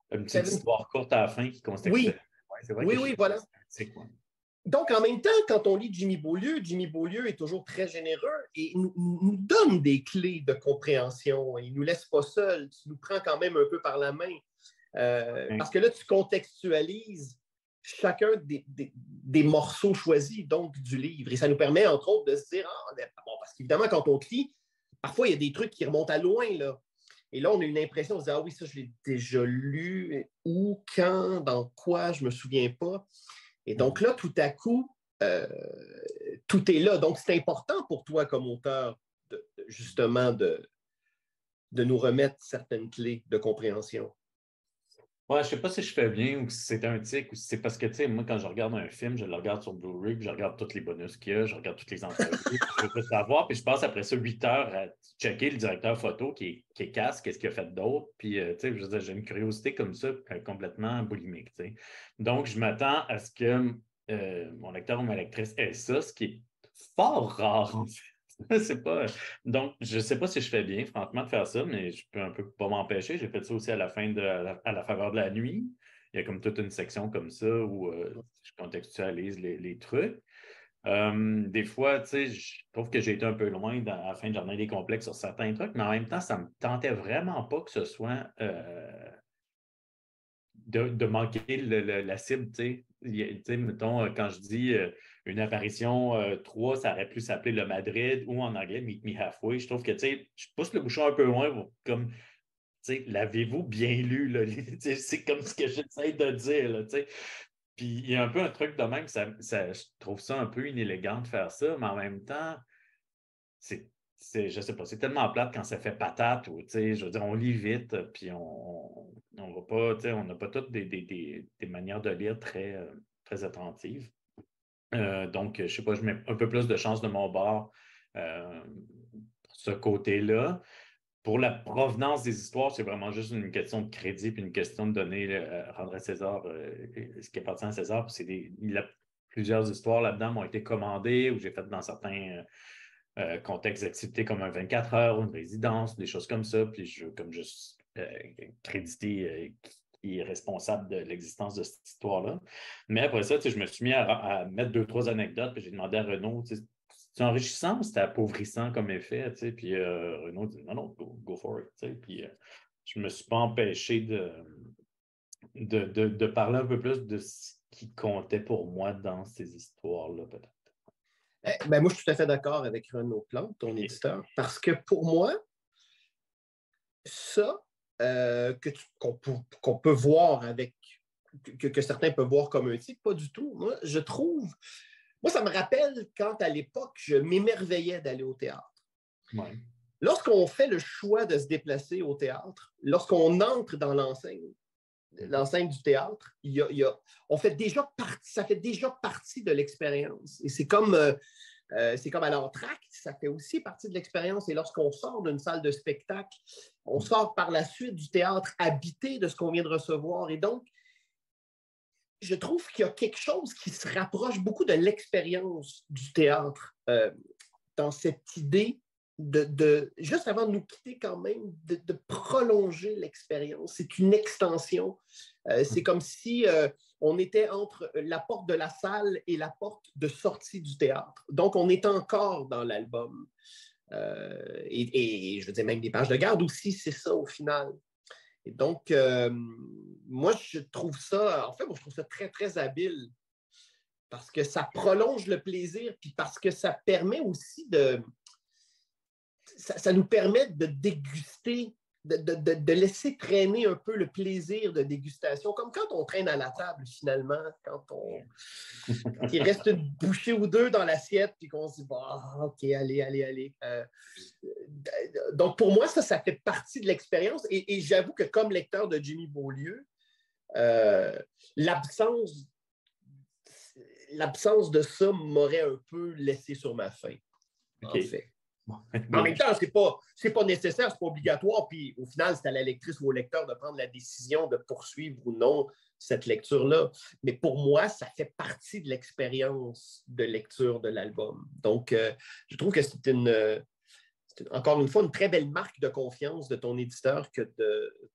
petite histoire courte à la fin qui contextualise. Oui, Ouais, c'est vrai oui, voilà. C'est quoi? Donc, en même temps, quand on lit Jimmy Beaulieu est toujours très généreux et nous donne des clés de compréhension. Il ne nous laisse pas seuls, tu nous prends quand même un peu par la main. Parce que là, tu contextualises chacun des morceaux choisis donc du livre. Et ça nous permet, entre autres, de se dire, bon, parce qu'évidemment, quand on lit, parfois, il y a des trucs qui remontent à loin, là. Et là, on a une impression, on se dit, ah oui, ça, je l'ai déjà lu, où, quand, dans quoi, je ne me souviens pas. Et donc là, tout à coup, tout est là. Donc, c'est important pour toi comme auteur, justement, de nous remettre certaines clés de compréhension. Ouais, je sais pas si je fais bien ou si c'est un tic ou si c'est parce que, tu sais, moi, quand je regarde un film, je le regarde sur Blu-ray, puis je regarde tous les bonus qu'il y a, je regarde toutes les entrevues, je veux tout savoir, puis je passe après ça 8 heures à checker le directeur photo qui est casse, qu'est-ce qu'il a fait d'autre, puis, tu sais, je veux dire, j'ai une curiosité comme ça, complètement boulimique, tu sais. Donc, je m'attends à ce que mon lecteur ou ma lectrice ait ça, ce qui est fort rare, en fait. C'est pas... Donc, je ne sais pas si je fais bien, franchement, de faire ça, mais je peux un peu pas m'empêcher. J'ai fait ça aussi à la fin à la faveur de la nuit. Il y a comme toute une section comme ça où je contextualise les trucs. Des fois, tu sais, je trouve que j'ai été un peu loin à la fin de journée des complexes sur certains trucs, mais en même temps, ça ne me tentait vraiment pas que ce soit de manquer la cible, tu sais. Tu sais, mettons, quand je dis une apparition 3, ça aurait pu s'appeler le Madrid ou en anglais Meet Me Halfway. Je trouve que, tu sais, je pousse le bouchon un peu loin, comme, tu sais, l'avez-vous bien lu, là? C'est comme ce que j'essaie de dire, là, tu sais. Puis il y a un peu un truc de même, je trouve ça un peu inélégant de faire ça, mais en même temps, je sais pas, c'est tellement plate quand ça fait patate ou, tu sais, je veux dire, on lit vite, puis on va pas, tu sais, on n'a pas toutes des manières de lire très attentives. Donc, je sais pas, je mets un peu plus de chance de mon bord pour ce côté-là. Pour la provenance des histoires, c'est vraiment juste une question de crédit puis une question de donner, rendre à César ce qui appartient à César. Puis plusieurs histoires là-dedans m'ont été commandées ou j'ai fait dans certains contextes d'activité comme un 24 heures, une résidence, des choses comme ça. Puis je veux comme juste créditer qui est responsable de l'existence de cette histoire-là. Mais après ça, je me suis mis à mettre 2-3 anecdotes, puis j'ai demandé à Renaud, c'est enrichissant ou c'était appauvrissant comme effet? Puis Renaud dit non, go for it. Puis je ne me suis pas empêché de parler un peu plus de ce qui comptait pour moi dans ces histoires-là, peut-être. Ben, moi, je suis tout à fait d'accord avec Renaud Plante, ton éditeur, parce que pour moi, ça, qu'on peut voir que certains peuvent voir comme un titre, pas du tout. Moi, je trouve, ça me rappelle quand à l'époque, je m'émerveillais d'aller au théâtre. Ouais. Lorsqu'on fait le choix de se déplacer au théâtre, lorsqu'on entre dans l'enceinte du théâtre, ça fait déjà partie de l'expérience. Et c'est comme à l'entracte, ça fait aussi partie de l'expérience. Et lorsqu'on sort d'une salle de spectacle, on sort par la suite du théâtre habité de ce qu'on vient de recevoir. Et donc, je trouve qu'il y a quelque chose qui se rapproche beaucoup de l'expérience du théâtre dans cette idée juste avant de nous quitter quand même, de prolonger l'expérience. C'est une extension. C'est comme si on était entre la porte de la salle et la porte de sortie du théâtre. Donc, on est encore dans l'album. Et je veux dire, même des pages de garde aussi, c'est ça au final. Et donc, moi, je trouve ça très, très habile parce que ça prolonge le plaisir, puis parce que ça permet aussi ça nous permet de déguster, de laisser traîner un peu le plaisir de dégustation, comme quand on traîne à la table, finalement, quand il reste une bouchée ou deux dans l'assiette, puis qu'on se dit, OK, allez. Donc, pour moi, ça fait partie de l'expérience. Et j'avoue que comme lecteur de Jimmy Beaulieu, l'absence de ça m'aurait un peu laissé sur ma faim, en fait. En même temps, c'est pas nécessaire, c'est pas obligatoire. Puis au final, c'est à la lectrice ou au lecteur de prendre la décision de poursuivre ou non cette lecture-là. Mais pour moi, ça fait partie de l'expérience de lecture de l'album. Donc, je trouve que c'est encore une fois une très belle marque de confiance de ton éditeur que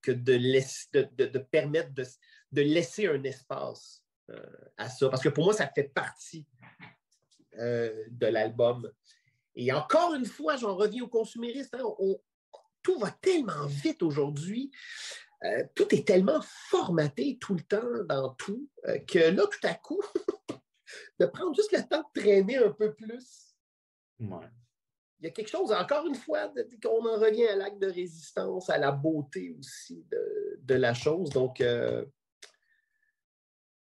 de permettre de laisser un espace à ça. Parce que pour moi, ça fait partie de l'album. Et encore une fois, j'en reviens aux consuméristes. Tout va tellement vite aujourd'hui. Tout est tellement formaté tout le temps dans tout que là, tout à coup, de prendre juste le temps de traîner un peu plus. Ouais. Il y a quelque chose, encore une fois, qu'on en revient à l'acte de résistance, à la beauté aussi de la chose. Donc,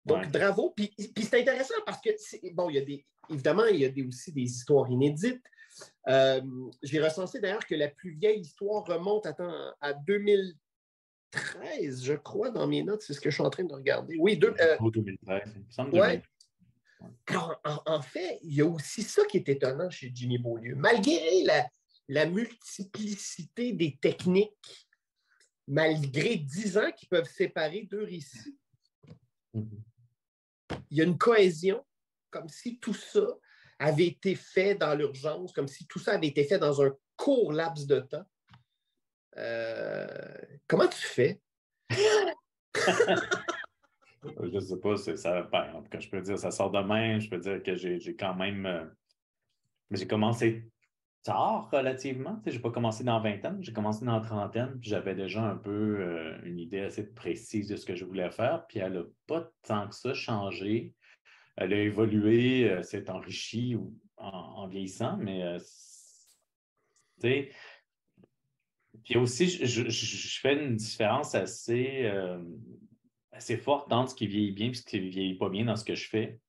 bravo. Puis c'est intéressant parce que, évidemment, il y a aussi des histoires inédites. J'ai recensé d'ailleurs que la plus vieille histoire remonte à 2013, je crois, dans mes notes. C'est ce que je suis en train de regarder. Oui, 2013. Il me semble 2013. Alors, en fait, il y a aussi ça qui est étonnant chez Jimmy Beaulieu. Malgré la multiplicité des techniques, malgré 10 ans qui peuvent séparer deux récits, il y a une cohésion, comme si tout ça avait été fait dans l'urgence, comme si tout ça avait été fait dans un court laps de temps. Comment tu fais? Je ne sais pas, ça, ben, en tout cas, je peux dire ça sort demain, je peux dire que j'ai quand même. J'ai commencé tard relativement. Je n'ai pas commencé dans 20 ans, j'ai commencé dans la trentaine, puis j'avais déjà un peu une idée assez précise de ce que je voulais faire, puis elle n'a pas tant que ça changé. Elle a évolué, s'est enrichie en vieillissant, mais tu sais, puis aussi, je fais une différence assez forte entre ce qui vieillit bien et ce qui ne vieillit pas bien dans ce que je fais.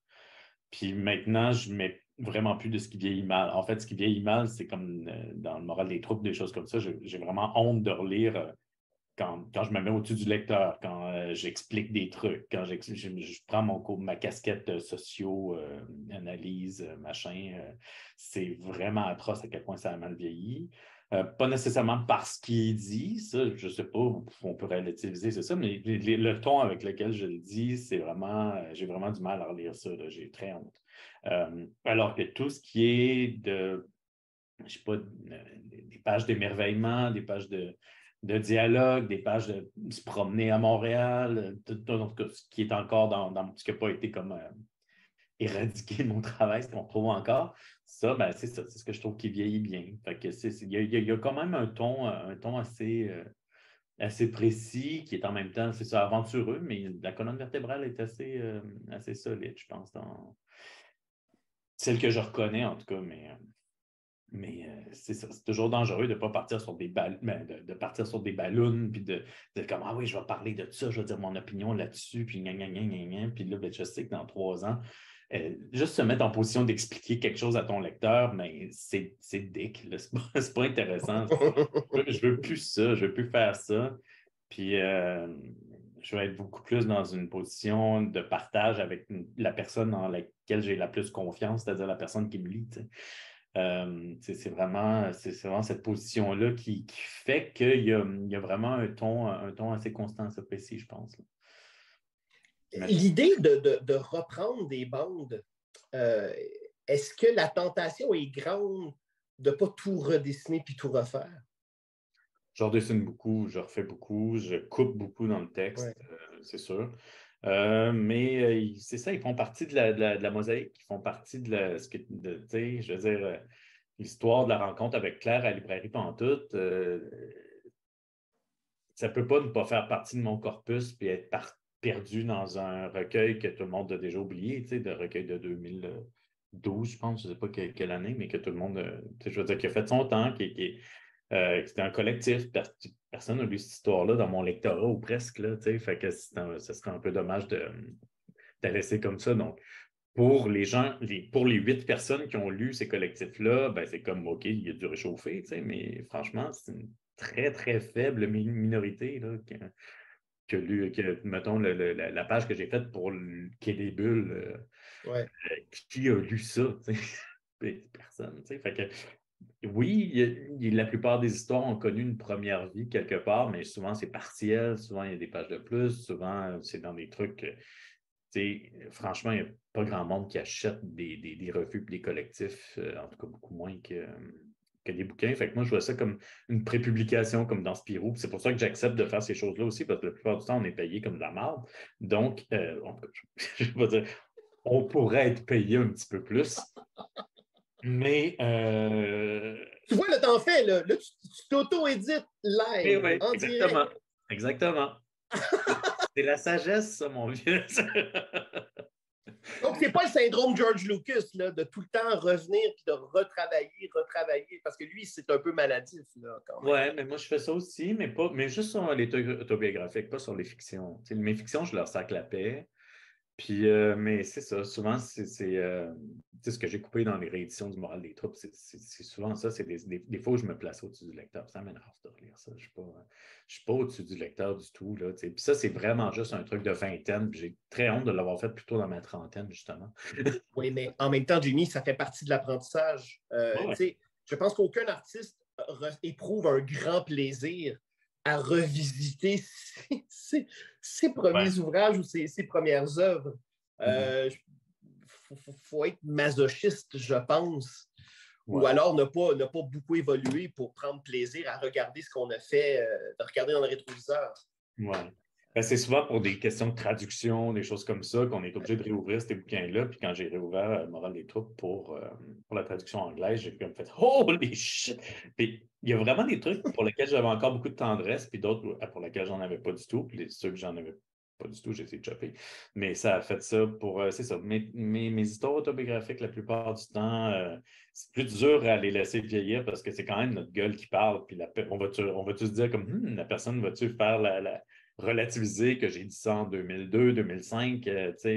Puis maintenant, je ne mets vraiment plus de ce qui vieillit mal. En fait, ce qui vieillit mal, c'est comme dans le moral des troupes, des choses comme ça. J'ai vraiment honte de relire quand je me mets au-dessus du lecteur, quand j'explique des trucs, quand je prends ma casquette de socio-analyse, machin. C'est vraiment atroce à quel point ça a mal vieilli. Pas nécessairement parce qu'il dit, ça, je ne sais pas, on pourrait l'utiliser, c'est ça, mais le ton avec lequel je le dis, c'est vraiment, j'ai vraiment du mal à relire ça, là, j'ai très honte. Alors que tout ce qui est je sais pas, des pages d'émerveillement, des pages de dialogue, des pages de se promener à Montréal, tout ce qui est encore dans ce qui n'a pas été comme éradiqué de mon travail, ce qu'on trouve encore. Ça, ben, c'est ça, c'est ce que je trouve qui vieillit bien. Fait que il y a quand même un ton assez précis, qui est en même temps, c'est ça, aventureux, mais la colonne vertébrale est assez solide, je pense, dans celle que je reconnais en tout cas, mais c'est ça, c'est toujours dangereux de ne pas partir sur des de partir sur des ballons, puis de comme, ah oui, je vais parler de ça, je vais dire mon opinion là-dessus, puis gna, gna, gna, gna, gna. Puis là, ben, je sais que dans 3 ans, juste se mettre en position d'expliquer quelque chose à ton lecteur, mais c'est dick, là, c'est pas intéressant. Je veux plus ça, je veux plus faire ça. Puis je vais être beaucoup plus dans une position de partage avec la personne dans laquelle j'ai la plus confiance, c'est-à-dire la personne qui me lit, tu sais. C'est vraiment cette position-là qui fait qu'il y a vraiment un ton assez constant, assez précis, je pense. L'idée de reprendre des bandes, est-ce que la tentation est grande de ne pas tout redessiner puis tout refaire? Je redessine beaucoup, je refais beaucoup, je coupe beaucoup dans le texte, Ouais. c'est sûr. Mais c'est ça, ils font partie de la mosaïque, ils font partie de la, tu sais, je veux dire, l'histoire de la rencontre avec Claire à la librairie Pantoute, ça ne peut pas ne pas faire partie de mon corpus puis être perdu dans un recueil que tout le monde a déjà oublié, tu sais, de recueil de 2012, je pense, je ne sais pas quelle année, mais que tout le monde, je veux dire, qui a fait son temps, c'était un collectif. Personne n'a lu cette histoire-là dans mon lectorat ou presque, là, tu sais, fait que ce serait un peu dommage de la laisser comme ça. Donc, pour les gens, pour les 8 personnes qui ont lu ces collectifs-là, ben, c'est comme, OK, il y a du réchauffé, tu sais, mais franchement, c'est une très, très faible minorité là, qui a lu, mettons, la page que j'ai faite pour Quai des Bulles, Ouais. qui a lu ça, tu sais? Personne, tu sais. Fait que, oui, la plupart des histoires ont connu une première vie quelque part, mais souvent c'est partiel, souvent il y a des pages de plus, souvent c'est dans des trucs. Franchement, il n'y a pas grand monde qui achète des revues et des collectifs, en tout cas beaucoup moins que des bouquins. Fait que moi, je vois ça comme une prépublication, comme dans Spirou. C'est pour ça que j'accepte de faire ces choses-là aussi, parce que la plupart du temps, on est payé comme de la merde. Donc, je vais dire, on pourrait être payé un petit peu plus. Mais Tu vois, là, t'en fais, là, tu t'auto-édites live, oui, en exactement. direct. Exactement. C'est la sagesse, ça, mon vieux. Donc, c'est pas le syndrome George Lucas, là, de tout le temps revenir puis de retravailler, parce que lui, c'est un peu maladif, là, quand même. Ouais, mais moi, je fais ça aussi, mais juste sur les trucs autobiographiques, pas sur les fictions. Tu sais, mes fictions, je leur sac la paix. Puis, mais c'est ça, souvent, c'est ce que j'ai coupé dans les rééditions du Moral des troupes, c'est souvent ça, c'est des fois où je me place au-dessus du lecteur. Ça m'énerve de relire ça. Je ne suis pas au-dessus du lecteur du tout. Là, puis ça, c'est vraiment juste un truc de vingtaine. J'ai très honte de l'avoir fait plutôt dans ma trentaine, justement. Oui, mais en même temps, Jimmy, ça fait partie de l'apprentissage. Ouais. Je pense qu'aucun artiste éprouve un grand plaisir à revisiter ses premiers Ouais. ouvrages ou ses premières œuvres. Mhm. Faut être masochiste, je pense, ou Ouais. alors ne pas beaucoup évoluer pour prendre plaisir à regarder ce qu'on a fait, de regarder dans le rétroviseur. Ouais. Ben, c'est souvent pour des questions de traduction, des choses comme ça, qu'on est obligé de réouvrir ces bouquins-là. Puis quand j'ai réouvert Morale des troupes pour la traduction anglaise, j'ai comme fait Holy shit! Puis il y a vraiment des trucs pour lesquels j'avais encore beaucoup de tendresse, puis d'autres pour lesquels j'en avais pas du tout. Puis ceux que j'en avais pas du tout, j'ai essayé de chopper. Mais ça a fait ça pour. C'est ça. Mes histoires autobiographiques, la plupart du temps, c'est plus dur à les laisser vieillir parce que c'est quand même notre gueule qui parle. Puis on va-tu se dire comme la personne va-tu faire relativiser que j'ai dit ça en 2002, 2005, tu sais,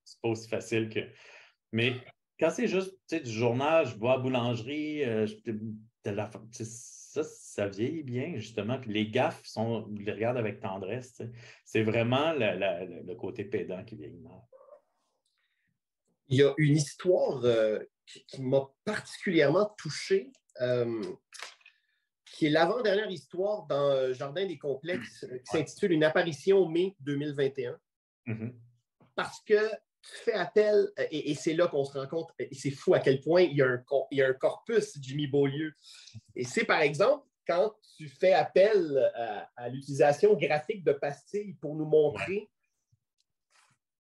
c'est pas aussi facile que. Mais quand c'est juste du journal, je vais à la boulangerie, ça vieillit bien, justement. Puis les gaffes, on les regarde avec tendresse. Tu sais. C'est vraiment le côté pédant qui vieillit mal. Il y a une histoire qui m'a particulièrement touché, qui est l'avant-dernière histoire dans Jardin des complexes, qui s'intitule Une apparition mai 2021. Mm-hmm. Parce que tu fais appel, et c'est là qu'on se rend compte, et c'est fou à quel point il y a un corpus, Jimmy Beaulieu. Et c'est par exemple quand tu fais appel à l'utilisation graphique de pastilles pour nous montrer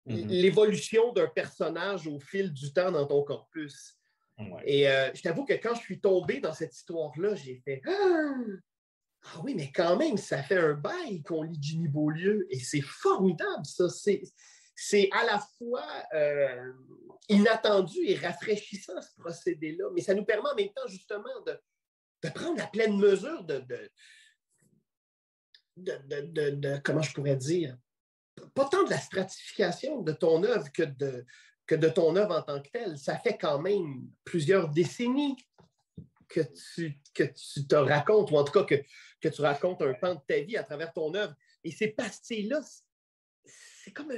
l'évolution d'un personnage au fil du temps dans ton corpus. Ouais. Et je t'avoue que quand je suis tombé dans cette histoire-là, j'ai fait ah oui, mais quand même, ça fait un bail qu'on lit Jimmy Beaulieu et c'est formidable, ça. C'est à la fois inattendu et rafraîchissant, ce procédé-là, mais ça nous permet en même temps, justement, de prendre la pleine mesure de comment je pourrais dire, pas tant de la stratification de ton œuvre que de ton œuvre en tant que telle. Ça fait quand même plusieurs décennies que tu te racontes, ou en tout cas que tu racontes un pan de ta vie à travers ton œuvre. Et ces pastilles-là, c'est comme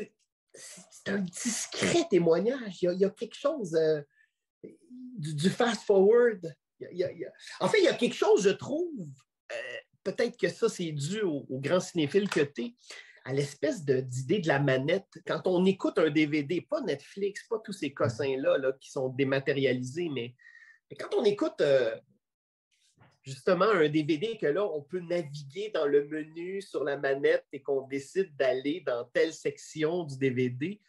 c'est un discret témoignage. Il y a quelque chose du fast-forward. En fait, il y a quelque chose, je trouve, peut-être que ça, c'est dû au grand cinéphile que tu es, à l'espèce d'idée de la manette. Quand on écoute un DVD, pas Netflix, pas tous ces cossins-là là, qui sont dématérialisés, mais quand on écoute justement un DVD que là, on peut naviguer dans le menu sur la manette et qu'on décide d'aller dans telle section du DVD,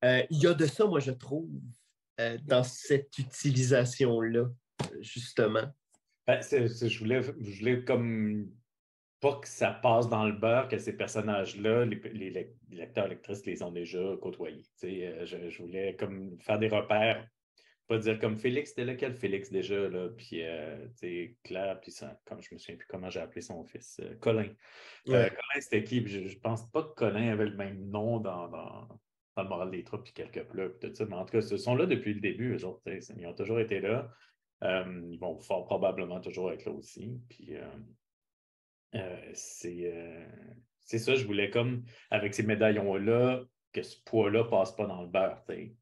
il y a de ça, moi, je trouve, dans cette utilisation-là, justement. Ben, je voulais comme pas que ça passe dans le beurre, que ces personnages-là, les lecteurs, lectrices les ont déjà côtoyés. Je voulais comme faire des repères, pas dire comme Félix, c'était lequel Félix déjà, là, puis Claire, puis ça, comme je me souviens plus comment j'ai appelé son fils, Colin. Ouais. Colin, c'était qui? Je pense pas que Colin avait le même nom dans le Moral des troupes, puis quelques plats, puis tout ça, mais en tout cas, ils sont là depuis le début, eux autres, ils ont toujours été là. Ils vont fort probablement toujours être là aussi, puis c'est ça, je voulais comme, avec ces médaillons-là, que ce poids-là passe pas dans le beurre, il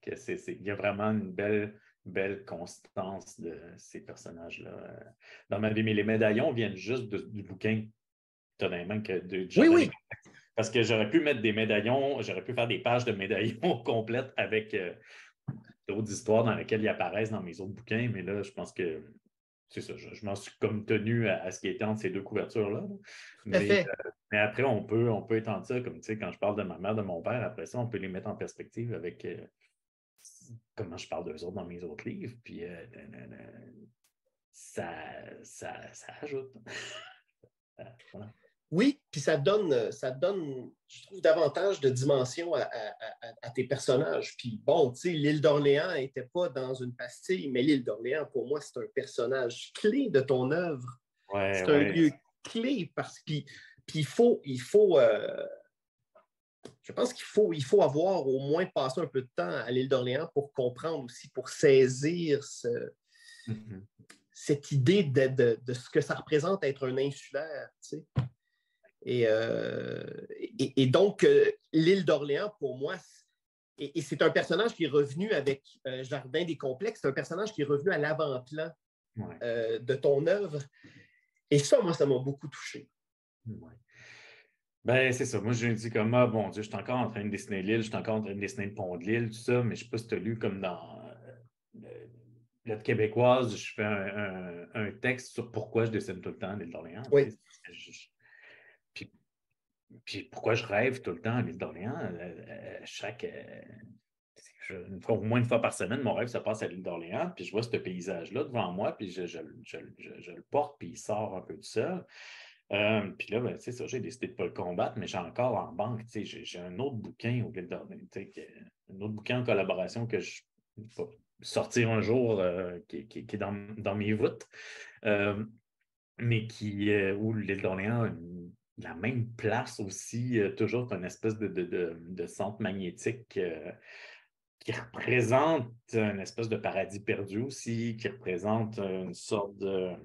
y a vraiment une belle constance de ces personnages-là dans ma vie. Mais les médaillons viennent juste du bouquin, étonnamment, que de Jardin. Oui. Parce que j'aurais pu mettre des médaillons, j'aurais pu faire des pages de médaillons complètes avec d'autres histoires dans lesquelles ils apparaissent dans mes autres bouquins, mais là, je pense que c'est ça, je m'en suis comme tenu à ce qui était entre ces deux couvertures-là. Mais après, on peut étendre ça, comme tu sais, quand je parle de ma mère, de mon père, après ça, on peut les mettre en perspective avec comment je parle d'eux autres dans mes autres livres. Puis ça ajoute. Voilà. Oui, puis ça donne, je trouve, davantage de dimension à tes personnages. Puis bon, tu sais, l'île d'Orléans n'était pas dans une pastille, mais l'île d'Orléans, pour moi, c'est un personnage clé de ton œuvre. Ouais, c'est un lieu clé parce que puis il faut je pense qu'il faut avoir au moins passé un peu de temps à l'île d'Orléans pour comprendre aussi, pour saisir cette idée de ce que ça représente être un insulaire, tu sais. Et donc, l'île d'Orléans, pour moi, et c'est un personnage qui est revenu avec Jardin des complexes, c'est un personnage qui est revenu à l'avant-plan de ton œuvre. Et ça, moi, ça m'a beaucoup touché. Ouais. Ben, c'est ça. Moi, je me dis comme, ah, bon Dieu, je suis encore en train de dessiner l'île, je suis encore en train de dessiner le pont de l'île, tout ça, mais je ne sais pas si tu as lu comme dans Lettre québécoise, je fais un texte sur pourquoi je dessine tout le temps l'île d'Orléans. Oui. Puis puis pourquoi je rêve tout le temps à l'île d'Orléans? Au moins une fois par semaine, mon rêve se passe à l'île d'Orléans, puis je vois ce paysage-là devant moi, puis je le porte, puis il sort un peu tout seul. Puis là, ben, ça, j'ai décidé de ne pas le combattre, mais j'ai encore en banque, j'ai un autre bouquin au l'île d'Orléans, un autre bouquin en collaboration que je vais sortir un jour, qui est dans mes voûtes, mais où l'île d'Orléans a la même place aussi, toujours une espèce de centre magnétique qui représente une espèce de paradis perdu aussi, qui représente une sorte de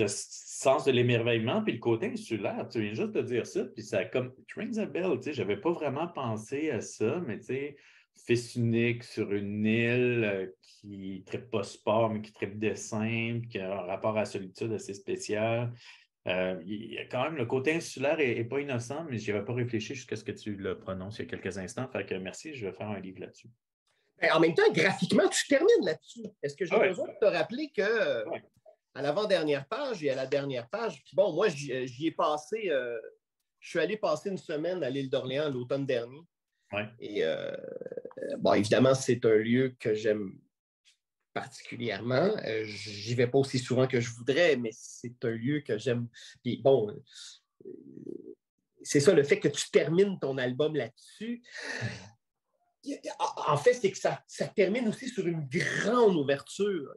sens de l'émerveillement, puis le côté insulaire, tu viens juste de dire ça, puis ça comme it rings a bell, tu sais, j'avais pas vraiment pensé à ça, mais tu sais, fils unique sur une île qui ne tripe pas sport, mais qui tripe dessin, qui a un rapport à la solitude assez spécial. Il y a quand même le côté insulaire n'est pas innocent, mais je n'y avais pas réfléchi jusqu'à ce que tu le prononces il y a quelques instants. Fait que merci, je vais faire un livre là-dessus. En même temps, graphiquement, tu termines là-dessus. Est-ce que j'ai besoin de te rappeler que à l'avant-dernière page et à la dernière page, puis bon, moi, j'y ai passé, je suis allé passer une semaine à l'île d'Orléans l'automne dernier. Ouais. Et bon, évidemment, c'est un lieu que j'aime particulièrement. J'y vais pas aussi souvent que je voudrais, mais c'est un lieu que j'aime. Puis bon, c'est ça, le fait que tu termines ton album là-dessus. En fait, c'est que ça termine aussi sur une grande ouverture.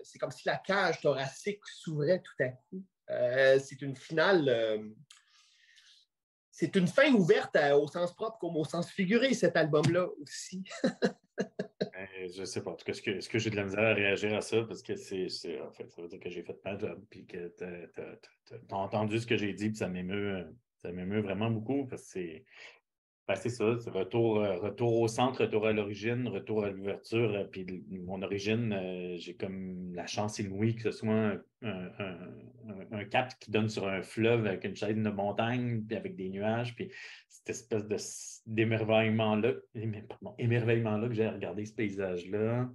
C'est comme si la cage thoracique s'ouvrait tout à coup. C'est une finale. C'est une fin ouverte au sens propre comme au sens figuré, cet album-là aussi. Je ne sais pas. En tout cas, est-ce que j'ai de la misère à réagir à ça? Parce que en fait, ça veut dire que j'ai fait ma job, puis que tu as entendu ce que j'ai dit, puis ça m'émeut vraiment beaucoup, parce que c'est ça, c'est retour au centre, retour à l'origine, retour à l'ouverture. Puis mon origine, j'ai comme la chance inouïe que ce soit un cap qui donne sur un fleuve avec une chaîne de montagne, puis avec des nuages, puis cette espèce d'émerveillement-là que j'ai regardé ce paysage-là.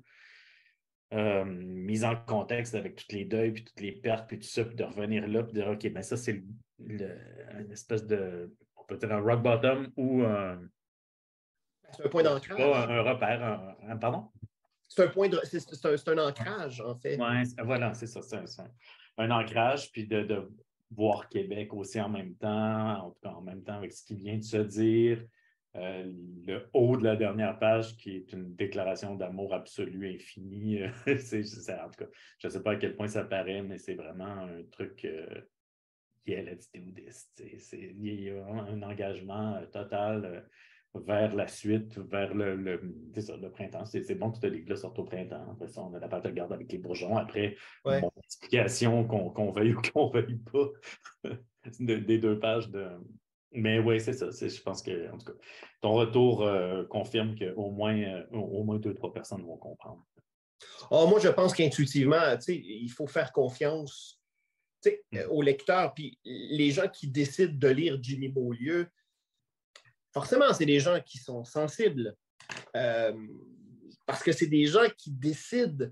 Mise en contexte avec tous les deuils, puis toutes les pertes, puis tout ça, puis de revenir là, puis de dire, OK, ben ça, c'est une espèce de, on peut dire un rock bottom ou c'est un point d'ancrage. Un repère, pardon? C'est un ancrage, en fait. Oui, voilà, c'est ça. C'est un ancrage, puis de voir Québec aussi en même temps, en tout cas en même temps avec ce qui vient de se dire. Le haut de la dernière page, qui est une déclaration d'amour absolu infini. En tout cas, je ne sais pas à quel point ça paraît, mais c'est vraiment un truc qui est l'attitudiste. Il y a un engagement total vers la suite, vers le printemps. C'est bon que ce livre-là sorte au printemps. Après ça, on a la pâte à garde avec les bourgeons. Après, bon, explication qu'on veuille ou qu'on ne veuille pas des 2 pages de... Mais oui, c'est ça. Je pense que, en tout cas, ton retour confirme qu'au moins 2-3 personnes vont comprendre. Moi, je pense qu'intuitivement, il faut faire confiance aux lecteurs. Puis les gens qui décident de lire Jimmy Beaulieu, forcément, c'est des gens qui sont sensibles. Parce que c'est des gens qui décident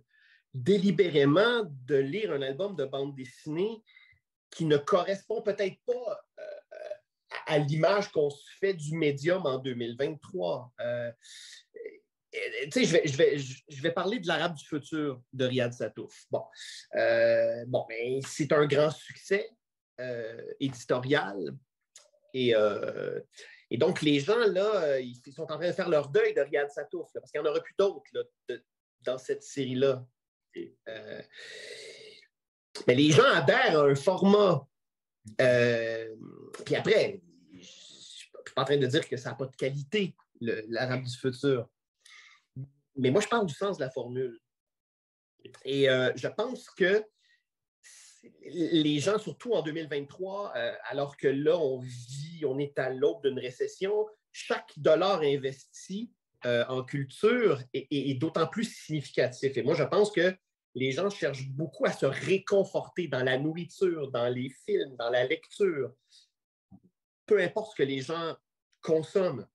délibérément de lire un album de bande dessinée qui ne correspond peut-être pas à l'image qu'on se fait du médium en 2023. Je vais parler de l'Arabe du futur de Riyad Sattouf. Bon, ben, c'est un grand succès éditorial. Et donc, les gens, là, ils sont en train de faire leur deuil de Riyad Sattouf, là, parce qu'il n'y en aura plus d'autres dans cette série-là. Mais les gens adhèrent à un format. Puis après, je ne suis pas en train de dire que ça n'a pas de qualité, l'Arabe du futur. Mais moi, je parle du sens de la formule. Et je pense que les gens, surtout en 2023, alors que là, on est à l'aube d'une récession, chaque dollar investi en culture est d'autant plus significatif. Et moi, je pense que les gens cherchent beaucoup à se réconforter dans la nourriture, dans les films, dans la lecture, peu importe ce que les gens consomment.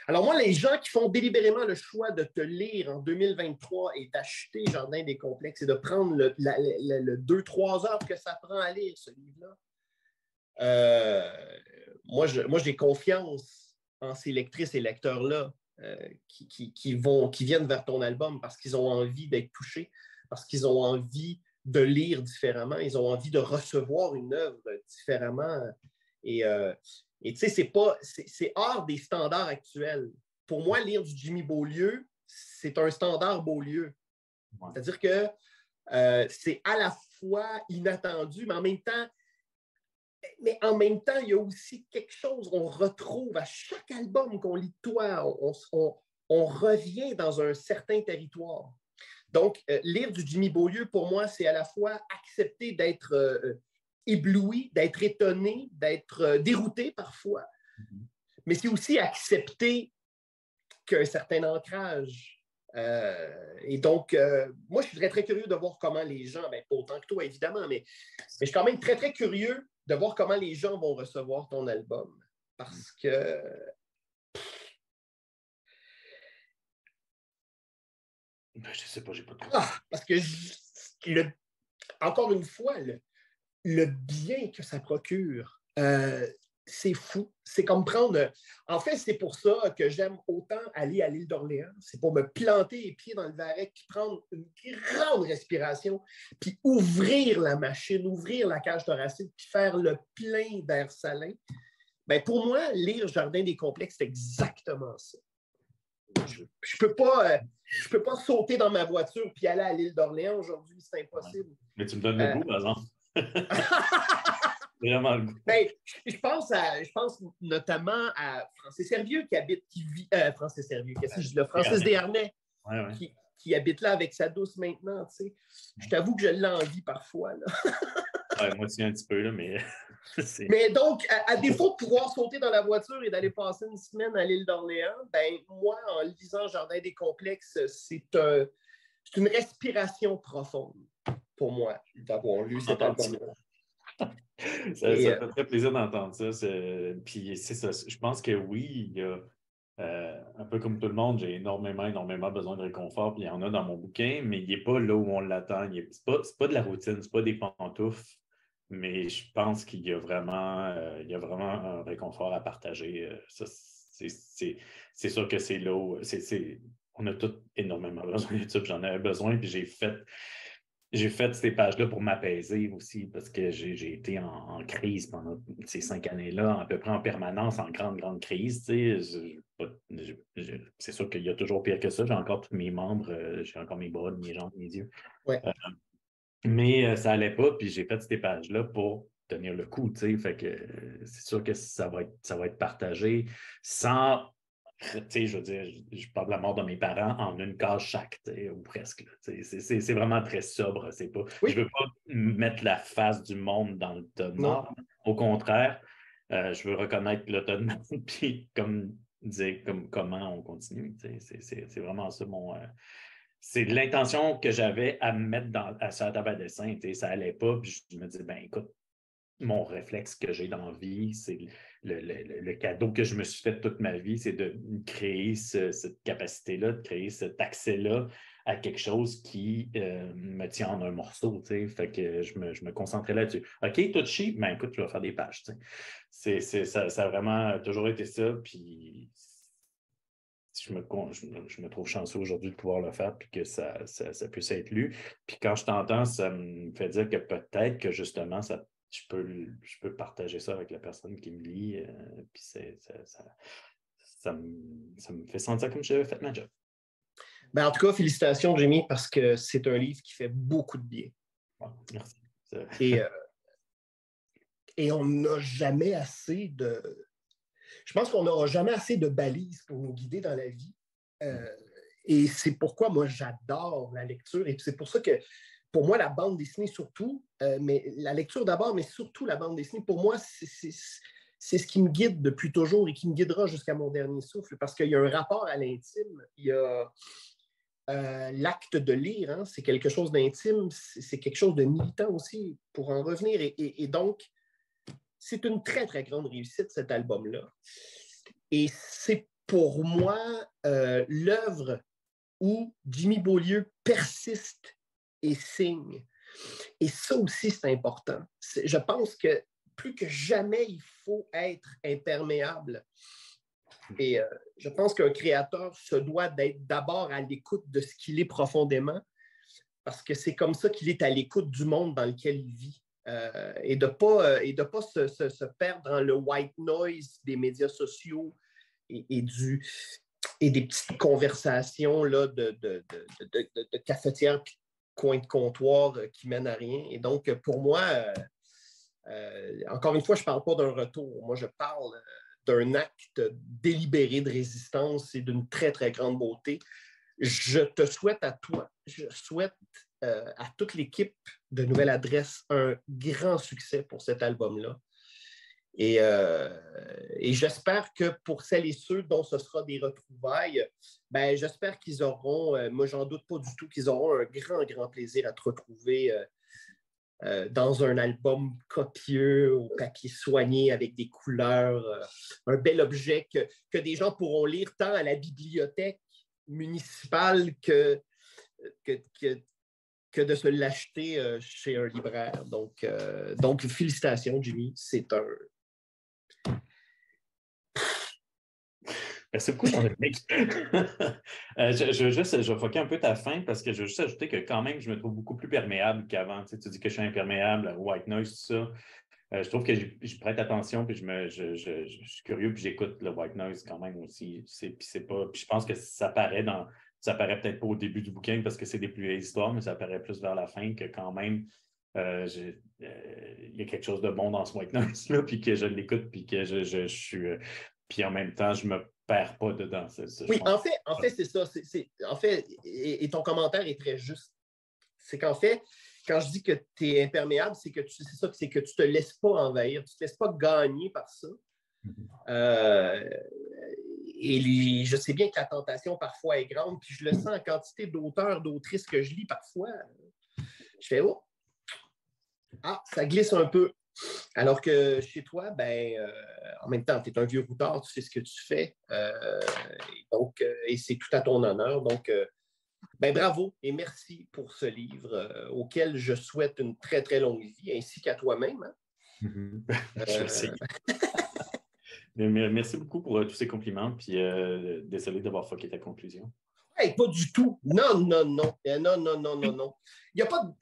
Alors moi, les gens qui font délibérément le choix de te lire en 2023 et d'acheter Jardin des complexes et de prendre le 2-3 heures que ça prend à lire ce livre-là, Moi, j'ai confiance en ces lectrices et lecteurs-là qui viennent vers ton album parce qu'ils ont envie d'être touchés, parce qu'ils ont envie de lire différemment, ils ont envie de recevoir une œuvre différemment. Et tu sais, c'est hors des standards actuels. Pour moi, lire du Jimmy Beaulieu, c'est un standard Beaulieu. Ouais. C'est-à-dire que c'est à la fois inattendu, mais en même temps, il y a aussi quelque chose qu'on retrouve à chaque album qu'on lit de toi. On revient dans un certain territoire. Donc, lire du Jimmy Beaulieu, pour moi, c'est à la fois accepter d'être ébloui, d'être étonné, d'être dérouté parfois, mais c'est aussi accepter qu'il y a un certain ancrage. Et donc, moi, je suis très, très curieux de voir comment les gens, pas autant que toi, évidemment, mais je suis quand même très, très curieux de voir comment les gens vont recevoir ton album. Parce que... Je sais pas, j'ai pas de question. Parce que, encore une fois, le bien que ça procure, c'est fou. C'est comme prendre... En fait, c'est pour ça que j'aime autant aller à l'île d'Orléans. C'est pour me planter les pieds dans le Varech, puis prendre une grande respiration, puis ouvrir la machine, ouvrir la cage thoracique, puis faire le plein d'air salin. Pour moi, lire Jardin des complexes, c'est exactement ça. Je peux pas sauter dans ma voiture puis aller à l'île d'Orléans aujourd'hui, c'est impossible. Mais tu me donnes le goût, par exemple. Vraiment le goût. Je pense notamment à Francis Servieux Francis Servieux, qu'est-ce que je dis là? Francis Desharnais, qui habite là avec sa douce maintenant. Tu sais. Je t'avoue que je l'envie parfois. Là. Moi aussi un petit peu, là, mais... Mais donc, à défaut de pouvoir sauter dans la voiture et d'aller passer une semaine à l'île d'Orléans, moi, en lisant Jardin des complexes, c'est une respiration profonde pour moi d'avoir lu cet album-là. Ça fait très plaisir d'entendre ça. Puis c'est ça. Je pense que oui, il y a un peu comme tout le monde, j'ai énormément besoin de réconfort. Puis il y en a dans mon bouquin, mais il n'est pas là où on l'attend. C'est pas de la routine, c'est pas des pantoufles. Mais je pense qu'il y a vraiment un réconfort à partager. Ça, c'est sûr que c'est là où on a tous énormément besoin de ça. J'en avais besoin, puis j'ai fait ces pages-là pour m'apaiser aussi, parce que j'ai été en crise pendant ces 5 années-là, à peu près en permanence, en grande crise. C'est sûr qu'il y a toujours pire que ça. J'ai encore tous mes membres, j'ai encore mes bras, mes jambes, mes yeux. Ouais. Mais ça n'allait pas, puis j'ai fait ces pages-là pour tenir le coup, tu sais. Fait que c'est sûr que ça va être partagé sans, tu sais, je veux dire, je parle de la mort de mes parents en une case chaque, tu sais, ou presque. C'est vraiment très sobre. Je ne veux pas mettre la face du monde dans le tas de mort. Au contraire, je veux reconnaître le tas de mort, puis dire comment on continue. Tu sais, c'est vraiment ça mon... c'est l'intention que j'avais à me mettre sur la table à dessin. Ça n'allait pas. Puis je me dis, écoute, mon réflexe que j'ai dans la vie, c'est le cadeau que je me suis fait toute ma vie, c'est de créer cette capacité-là, de créer cet accès-là à quelque chose qui me tient en un morceau. Fait que je me concentrais là-dessus. OK, tout cheap, écoute, je vais faire des pages. Ça a vraiment toujours été ça. Puis je me trouve chanceux aujourd'hui de pouvoir le faire puis que ça puisse être lu. Puis quand je t'entends, ça me fait dire que peut-être que justement, je peux partager ça avec la personne qui me lit. Puis ça me fait sentir comme si j'avais fait ma job. En tout cas, félicitations, Jimmy, parce que c'est un livre qui fait beaucoup de bien. Merci. Et on n'a jamais assez de... Je pense qu'on n'aura jamais assez de balises pour nous guider dans la vie. Et c'est pourquoi moi, j'adore la lecture. Et c'est pour ça que, pour moi, la bande dessinée surtout, mais la lecture d'abord, mais surtout la bande dessinée, pour moi, c'est ce qui me guide depuis toujours et qui me guidera jusqu'à mon dernier souffle, parce qu'il y a un rapport à l'intime. Il y a l'acte de lire, hein, c'est quelque chose d'intime, c'est quelque chose de militant aussi, pour en revenir. Et donc, c'est une très, très grande réussite, cet album-là. Et c'est pour moi l'œuvre où Jimmy Beaulieu persiste et signe. Et ça aussi, c'est important. Je pense que plus que jamais, il faut être imperméable. Et je pense qu'un créateur se doit d'être d'abord à l'écoute de ce qu'il est profondément, parce que c'est comme ça qu'il est à l'écoute du monde dans lequel il vit. Et de ne pas se perdre dans le white noise des médias sociaux et des petites conversations là, de cafetière puis coin de comptoir qui mènent à rien. Et donc, pour moi, encore une fois, je ne parle pas d'un retour. Moi, je parle d'un acte délibéré de résistance et d'une très, très grande beauté. Je te souhaite à toi, je souhaite à toute l'équipe de Nouvelle Adresse un grand succès pour cet album-là. Et j'espère que pour celles et ceux dont ce sera des retrouvailles, ben, j'espère qu'ils auront, moi j'en doute pas du tout, qu'ils auront un grand, grand plaisir à te retrouver dans un album copieux, au papier soigné, avec des couleurs, un bel objet que des gens pourront lire tant à la bibliothèque municipale que de se l'acheter chez un libraire. Donc, félicitations, Jimmy. C'est un... Merci beaucoup, Jean-Dominique. Je vais foquer un peu ta fin parce que je veux juste ajouter que quand même, je me trouve beaucoup plus perméable qu'avant. Tu sais, tu dis que je suis imperméable, white noise, tout ça. Je trouve que je prête attention, puis je suis curieux, puis j'écoute le white noise quand même aussi. Puis je pense que ça paraît peut-être pas au début du bouquin parce que c'est des plus vieilles histoires, mais ça paraît plus vers la fin que quand même il y a quelque chose de bon dans ce white noise là, puis que je l'écoute, puis que je suis puis en même temps, je me perds pas dedans. Oui, en fait, c'est ça. En fait, et ton commentaire est très juste. C'est qu'en fait, quand je dis que tu es imperméable, c'est que tu te laisses pas envahir, tu te laisses pas gagner par ça. Et je sais bien que la tentation parfois est grande, puis je le sens en quantité d'auteurs, d'autrices que je lis parfois. Je fais, oh, ça glisse un peu. Alors que chez toi, en même temps, tu es un vieux routard, tu sais ce que tu fais. Et c'est tout à ton honneur. Donc, bravo et merci pour ce livre auquel je souhaite une très, très longue vie, ainsi qu'à toi-même. Hein? Je vais essayer. Merci beaucoup pour tous ces compliments, puis désolé d'avoir fucké ta conclusion. Hey, pas du tout. Non. Il n'y a pas de...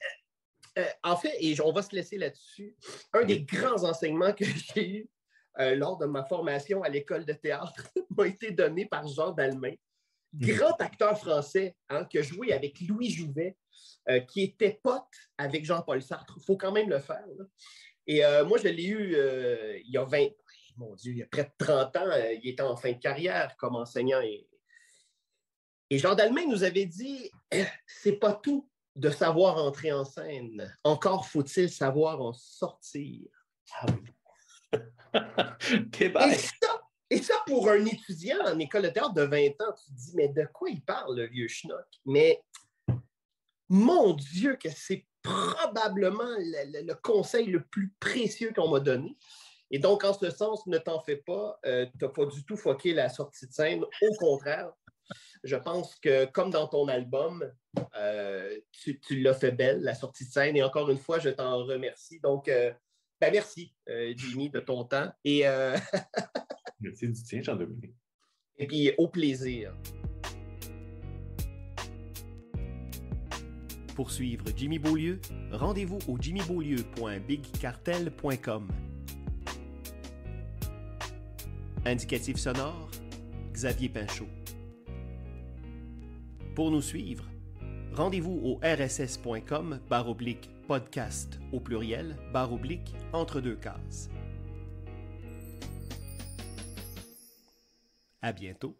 en fait, et on va se laisser là-dessus, un des grands enseignements que j'ai eu lors de ma formation à l'école de théâtre m'a été donné par Jean Dalmain, grand acteur français qui a joué avec Louis Jouvet, qui était pote avec Jean-Paul Sartre. Il faut quand même le faire. Là. Et moi, je l'ai eu il y a il y a près de 30 ans. Il était en fin de carrière comme enseignant. Et Jean Dalmain nous avait dit, c'est pas tout de savoir entrer en scène. Encore faut-il savoir en sortir. Ah oui. Et ça, pour un étudiant en école de théâtre de 20 ans, tu te dis, mais de quoi il parle, le vieux schnock? Mais mon Dieu, que c'est probablement le conseil le plus précieux qu'on m'a donné. Et donc, en ce sens, ne t'en fais pas. Tu n'as pas du tout foqué la sortie de scène. Au contraire, je pense que, comme dans ton album, tu l'as fait belle, la sortie de scène. Et encore une fois, je t'en remercie. Donc, merci, Jimmy, de ton temps. Et, merci du tien, Jean-Dominique. Et puis, au plaisir. Pour suivre Jimmy Beaulieu, rendez-vous au jimmybeaulieu.bigcartel.com. Indicatif sonore, Xavier Pinchot. Pour nous suivre, rendez-vous au rss.com/podcast au pluriel / entre deux cases. À bientôt.